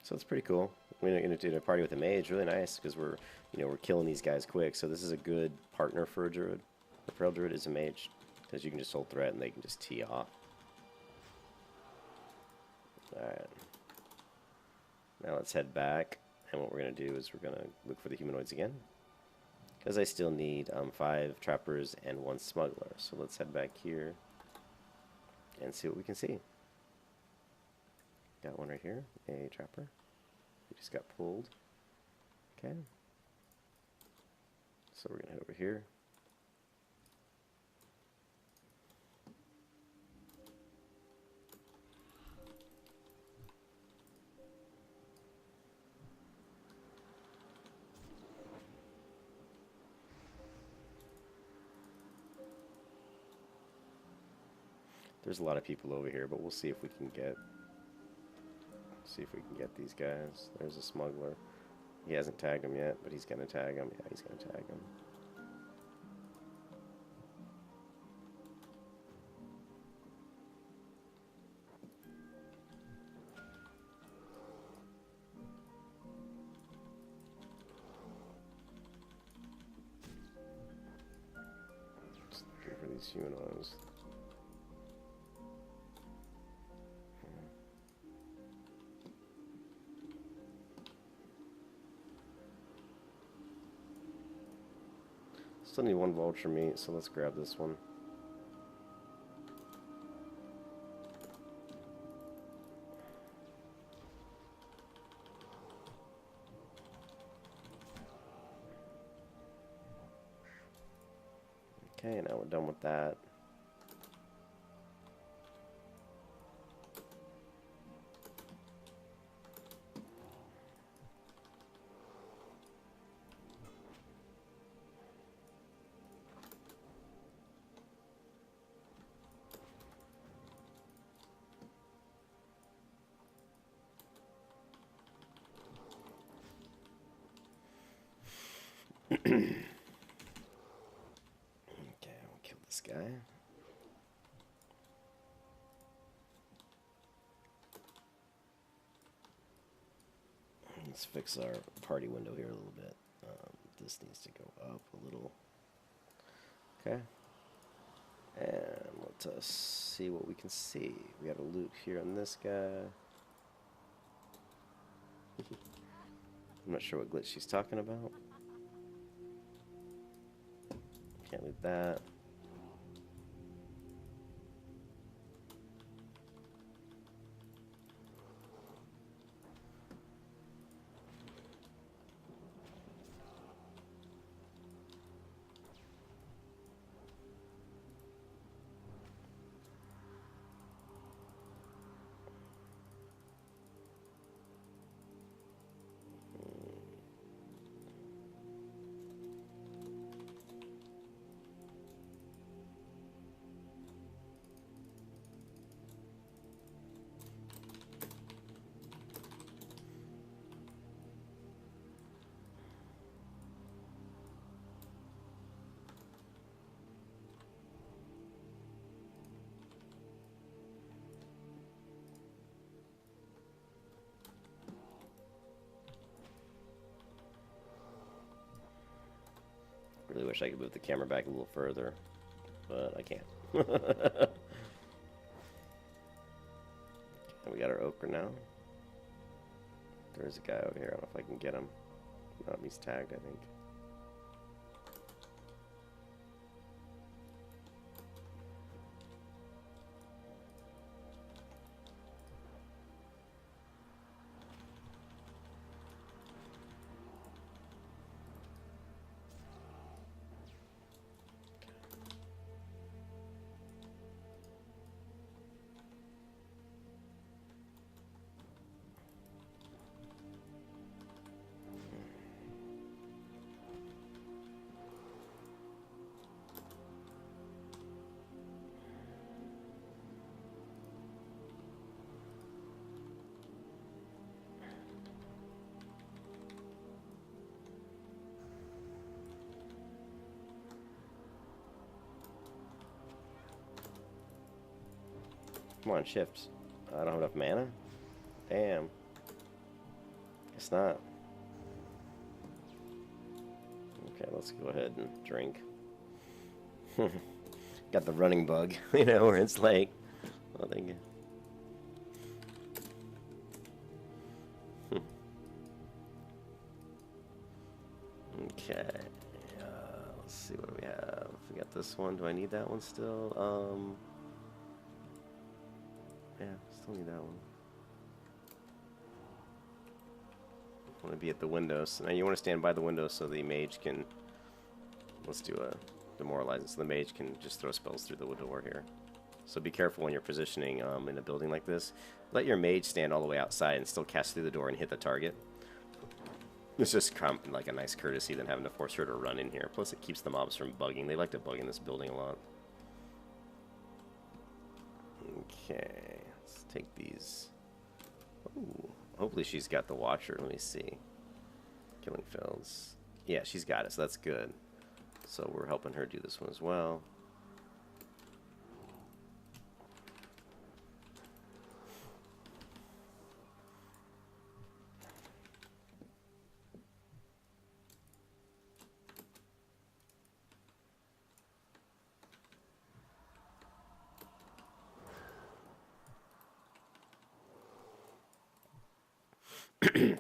[SPEAKER 1] So it's pretty cool. We're gonna do a party with a mage, really nice, because we're killing these guys quick. So this is a good partner for a druid. The frail druid is a mage, because you can just hold threat and they can just tee off. All right. Now let's head back, and what we're gonna do is we're gonna look for the humanoids again, because I still need 5 trappers and 1 smuggler. So let's head back here and see what we can see. Got one right here, a trapper. He just got pulled. Okay. So we're gonna head over here. There's a lot of people over here, but we'll see if we can get these guys. There's a smuggler. He hasn't tagged him yet, but he's gonna tag him. Yeah, he's gonna tag him. Just looking for these humanoids. Still need 1 vulture meat, so let's grab this one. Okay, now we're done with that. Okay, we'll kill this guy. Let's fix our party window here a little bit. This needs to go up a little. Okay. And let us see what we can see. We got a loop here on this guy. I'm not sure what glitch she's talking about. Can't leave that. Really wish I could move the camera back a little further, but I can't. Ochre now. There's a guy over here. I don't know if I can get him. No, he's tagged, I think. Come on, shift. I don't have enough mana? Damn. Guess not. Okay, let's go ahead and drink. Got the running bug, you know, where it's like, well, thank you. Okay. Let's see what do we have. We got this one. Do I need that one still? Yeah, still need that one. Want to be at the window. So now you want to stand by the window so the mage can. Let's do a demoralizing. So the mage can just throw spells through the door here. So be careful when you're positioning in a building like this. Let your mage stand all the way outside and still cast through the door and hit the target. It's just like a nice courtesy than having to force her to run in here. Plus, it keeps the mobs from bugging. They like to bug in this building a lot. Okay, let's take these. Ooh, hopefully she's got the Watcher. Let me see. Killing Fields. Yeah, she's got it, so that's good. So we're helping her do this one as well.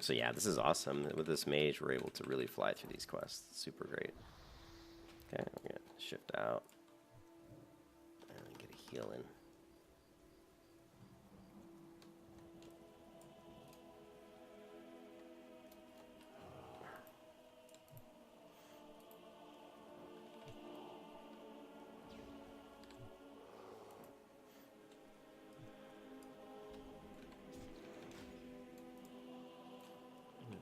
[SPEAKER 1] So yeah, this is awesome. With this mage, we're able to really fly through these quests. Super great. Okay, I'm gonna shift out and get a heal in.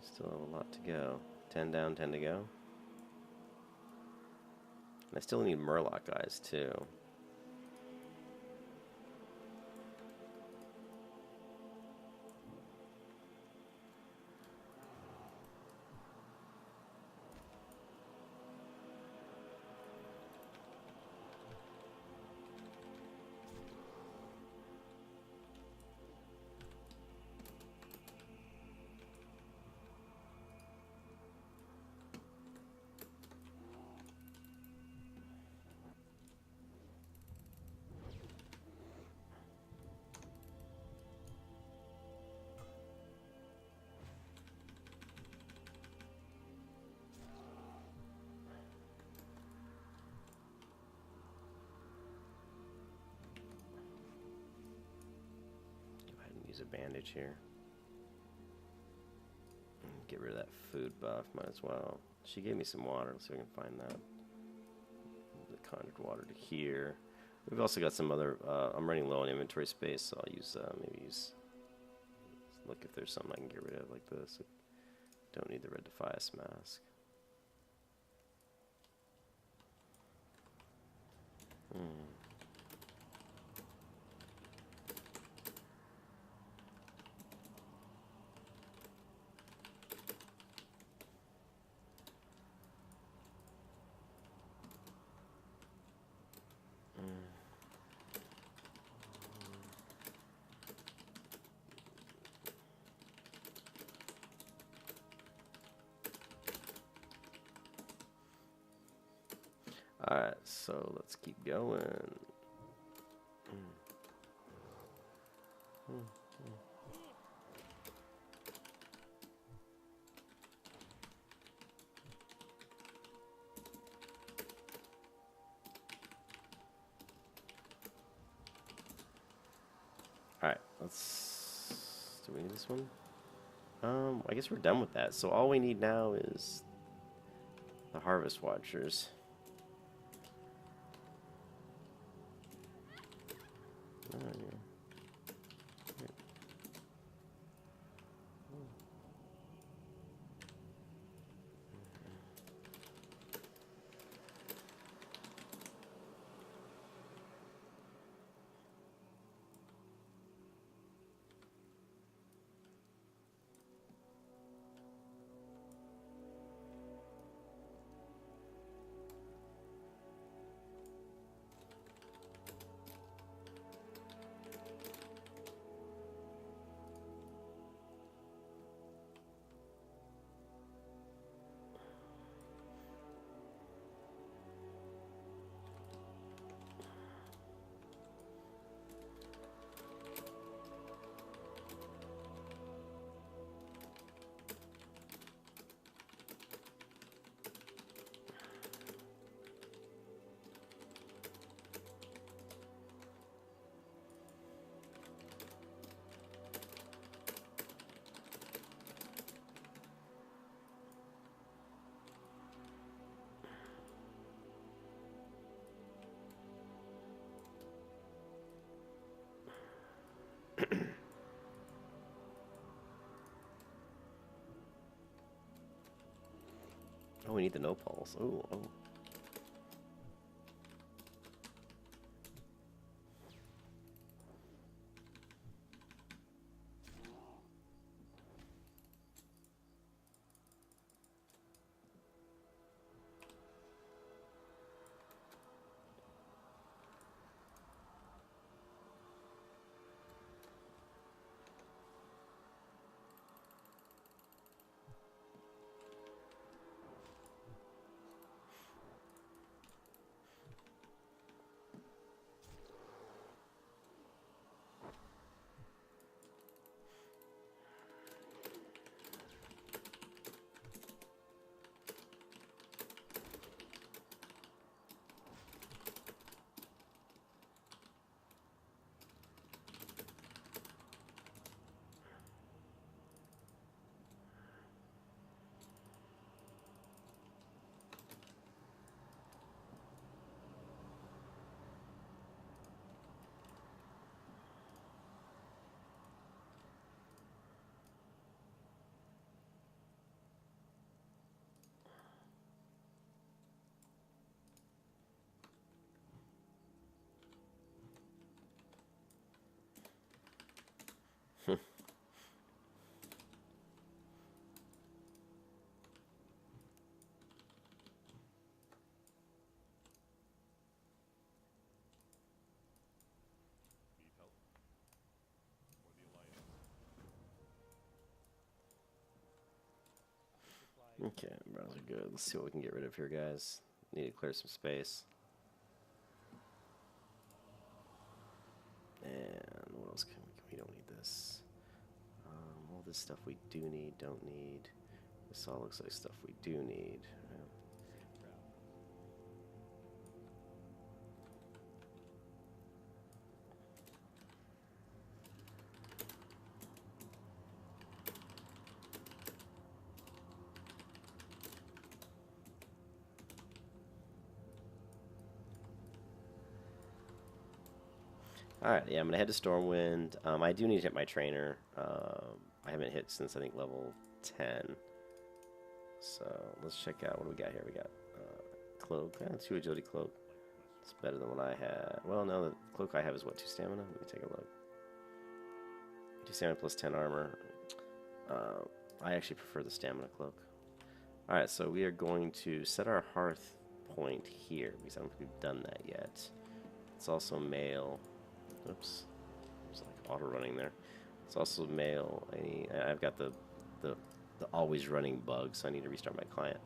[SPEAKER 1] Still have a lot to go. 10 down, 10 to go. And I still need Murloc guys too. Use a bandage here. Get rid of that food buff, might as well. She gave me some water, let's see if we can find that. The conjured water to here. We've also got some other, I'm running low on inventory space, so I'll use, look if there's something I can get rid of like this. Don't need the red Defias mask. Alright, so let's keep going. let's... Do we need this one? I guess we're done with that. So all we need now is the Harvest Watchers. Oh, yeah. Oh, we need the nopals. Oh, oh. Okay, browser good. Let's see what we can get rid of here, guys. Need to clear some space. And what else can we don't need this. All this stuff we do need, don't need. This all looks like stuff we do need. Alright, yeah, I'm gonna head to Stormwind. I do need to hit my trainer. I haven't hit since I think level 10. So let's check out what do we got here. We got cloak, 2 agility cloak. It's better than what I had. Well, no, the cloak I have is what, 2 stamina? Let me take a look. 2 stamina plus 10 armor. I actually prefer the stamina cloak. Alright, so we are going to set our hearth point here because I don't think we've done that yet. It's also male. Oops, it's like auto running there. It's also male. I've got the always running bug, so I need to restart my client.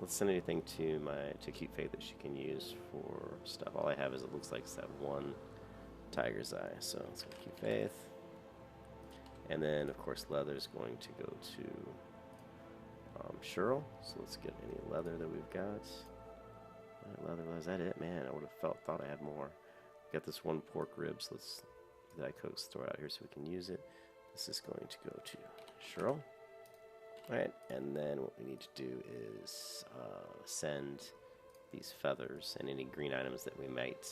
[SPEAKER 1] Let's send anything to Cute Faith that she can use for stuff. All I have is it looks like it's that one Tiger's Eye. So let's go Cute Faith, and then of course leather's going to go to Cheryl. So let's get any leather that we've got. Leather, is that it? Man, I would have thought I had more. Got this one pork ribs. Let's that I could store out here so we can use it. This is going to go to Cheryl. Alright, and then what we need to do is send these feathers and any green items that we might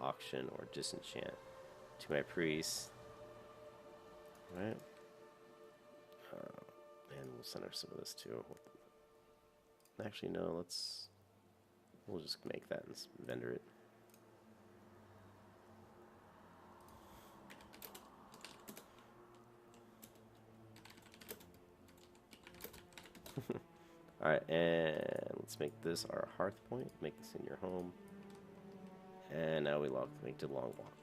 [SPEAKER 1] auction or disenchant to my priest. Right? And we'll send her some of this too. Actually, no, we'll just make that and vendor it. Alright, and let's make this our hearth point. Make this in your home. And now we make the long walk.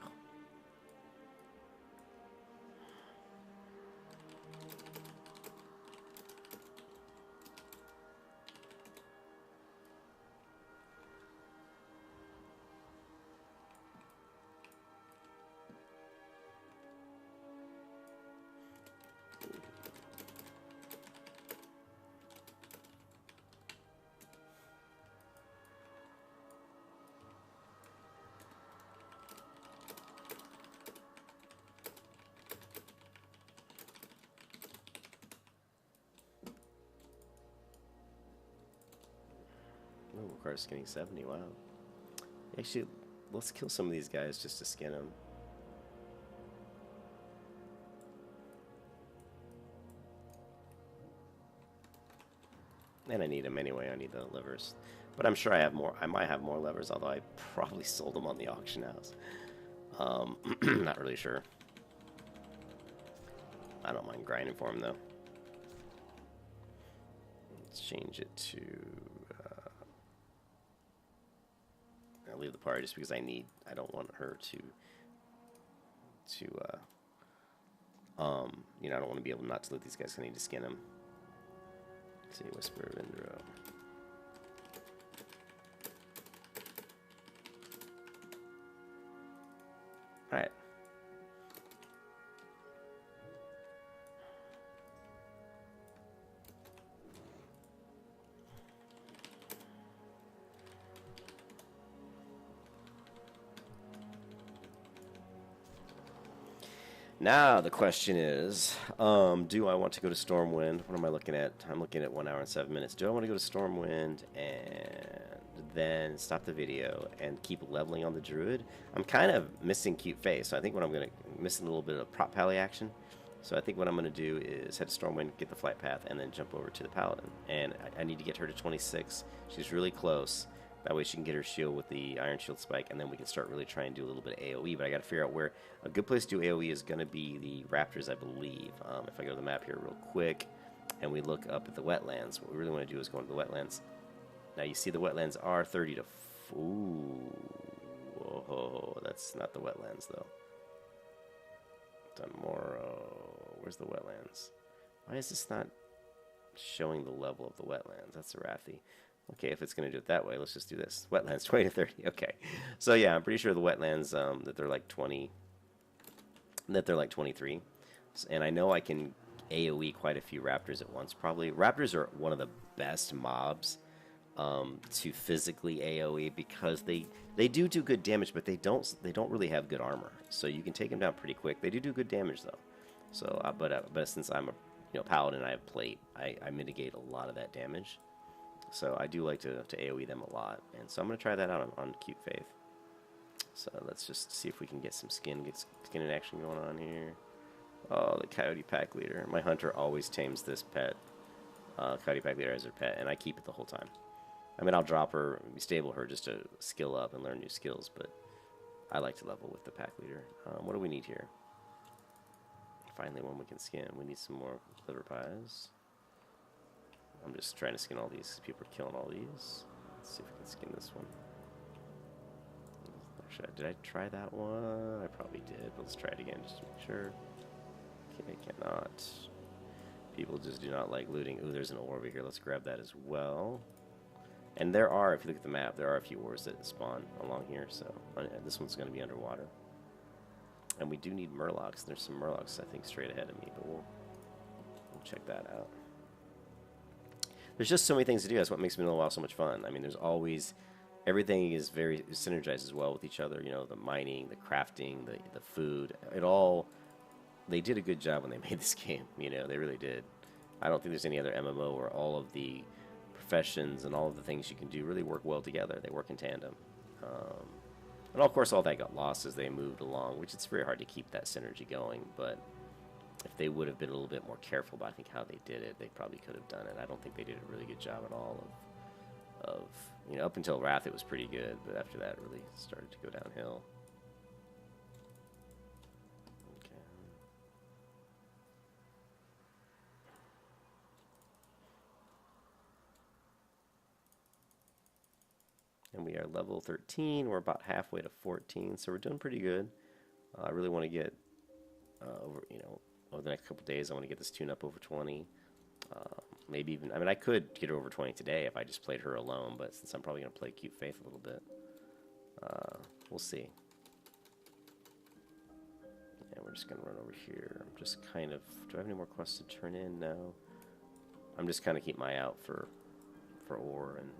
[SPEAKER 1] Oh, requires skinning 70, wow. Actually, let's kill some of these guys just to skin them. And I need them anyway, I need the livers. But I'm sure I have more, I might have more levers, although I probably sold them on the auction house. Not really sure. I don't mind grinding for them though. Let's change it to... I'll leave the party just because I don't want her to you know, I don't want to be able not to loot these guys. I need to skin them. Let's see, Whisper of Indra. Alright. Now the question is, do I want to go to Stormwind? What am I looking at? I'm looking at 1 hour and 7 minutes. Do I want to go to Stormwind and then stop the video and keep leveling on the Druid? I'm kind of missing cute face, so I think what I'm going to missing a little bit of prop pally action. So I think what I'm going to do is head to Stormwind, get the flight path, and then jump over to the Paladin. And I need to get her to 26. She's really close. That way she can get her shield with the Iron Shield Spike, and then we can start really trying to do a little bit of AoE. But I got to figure out where a good place to do AoE is going to be the Raptors, I believe. If I go to the map here real quick, and we look up at the wetlands, what we really want to do is go into the wetlands. Now you see the wetlands are 30 to... Ooh. Whoa, that's not the wetlands, though. Dunmoro. Where's the wetlands? Why is this not showing the level of the wetlands? That's Arathi. Okay, if it's going to do it that way, let's just do this. Wetlands 20 to 30. Okay. So yeah, I'm pretty sure the wetlands that they're like 20, that they're like 23. And I know I can AoE quite a few raptors at once. Probably raptors are one of the best mobs to physically AoE because they do good damage, but they don't really have good armor. So you can take them down pretty quick. They do good damage though. So but since I'm a paladin, I have plate. I mitigate a lot of that damage. So I do like to AoE them a lot, and so I'm going to try that out on Cute Faith. So let's just see if we can get some skin in action going on here. Oh, the Coyote Pack Leader. My hunter always tames this pet. Coyote Pack Leader as her pet, and I keep it the whole time. I mean, I'll drop her, stable her just to skill up and learn new skills, but I like to level with the Pack Leader. What do we need here? Finally one we can skin. We need some more liver pies. I'm just trying to skin all these. People are killing all these. Let's see if we can skin this one. Did I try that one? I probably did, but let's try it again just to make sure. Okay, cannot. People just do not like looting. Ooh, there's an ore over here. Let's grab that as well. And there are, if you look at the map, there are a few ores that spawn along here. So this one's going to be underwater. And we do need murlocs. There's some murlocs, I think, straight ahead of me, but we'll check that out. There's just so many things to do. That's what makes Vanilla WoW so much fun. I mean, there's always everything is very synergizes well with each other. You know, the mining, the crafting, the food. It all they did a good job when they made this game. You know, they really did. I don't think there's any other MMO where all of the professions and all of the things you can do really work well together. They work in tandem. And of course, all that got lost as they moved along, which it's very hard to keep that synergy going. But if they would have been a little bit more careful about, I think, how they did it, they probably could have done it. I don't think they did a really good job at all of you know, up until Wrath, it was pretty good, but after that, it really started to go downhill. Okay. And we are level 13. We're about halfway to 14, so we're doing pretty good. I really want to get over, you know, over the next couple days, I want to get this tune up over 20. Maybe even, I mean, I could get her over 20 today if I just played her alone, but since I'm probably going to play Cute Faith a little bit, we'll see. And we're just going to run over here. I'm just kind of, do I have any more quests to turn in? No. I'm just kind of keep my eye out for ore and,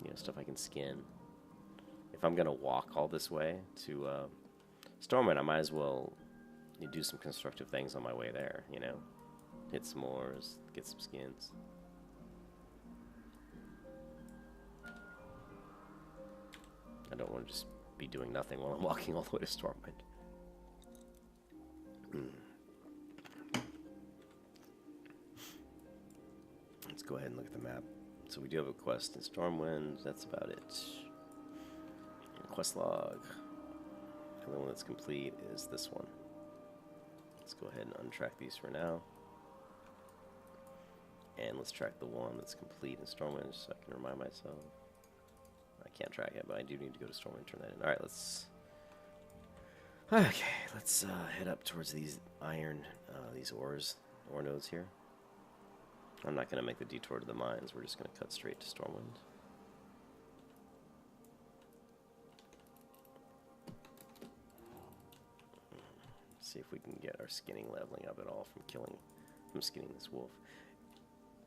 [SPEAKER 1] you know, stuff I can skin. If I'm going to walk all this way to Stormwind, I might as well do some constructive things on my way there, you know? Hit some ores, get some skins. I don't want to just be doing nothing while I'm walking all the way to Stormwind. Let's go ahead and look at the map. So we do have a quest in Stormwind. That's about it. Quest log. The only one that's complete is this one. Let's go ahead and untrack these for now. And let's track the one that's complete in Stormwind so I can remind myself. I can't track it, but I do need to go to Stormwind and turn that in. Alright, let's head up towards these these ore nodes here. I'm not going to make the detour to the mines. We're just going to cut straight to Stormwind. See if we can get our skinning leveling up at all from skinning this wolf.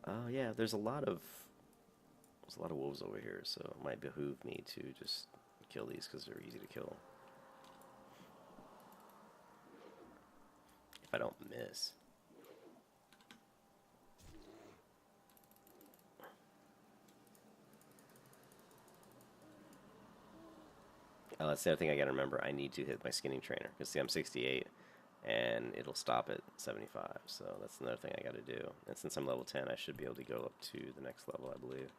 [SPEAKER 1] Oh yeah, there's a lot of wolves over here, so it might behoove me to just kill these because they're easy to kill. If I don't miss. Oh, that's the other thing I gotta remember. I need to hit my skinning trainer because see, I'm 68. And it'll stop at 75, so that's another thing I got to do. And since I'm level 10, I should be able to go up to the next level, I believe.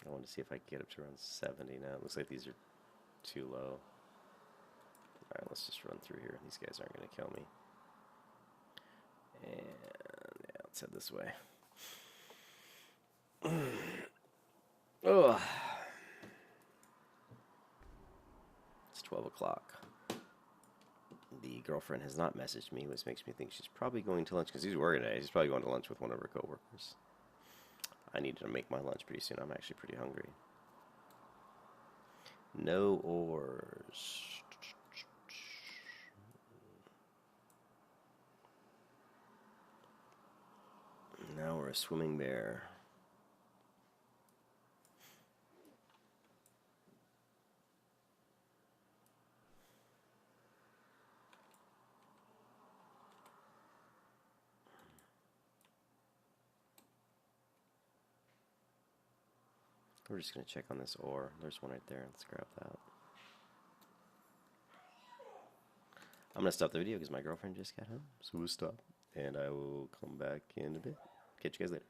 [SPEAKER 1] I want to see if I can get up to around 70 now. It looks like these are too low. Alright, let's just run through here. These guys aren't going to kill me. And yeah, let's head this way. Ugh. It's 12 o'clock. The girlfriend has not messaged me, which makes me think she's probably going to lunch because he's working today. She's probably going to lunch with one of her coworkers. I need to make my lunch pretty soon. I'm actually pretty hungry. No ores. Now we're a swimming bear. We're just going to check on this ore. There's one right there. Let's grab that. I'm going to stop the video because my girlfriend just got home. So we'll stop. And I will come back in a bit. Catch you guys later.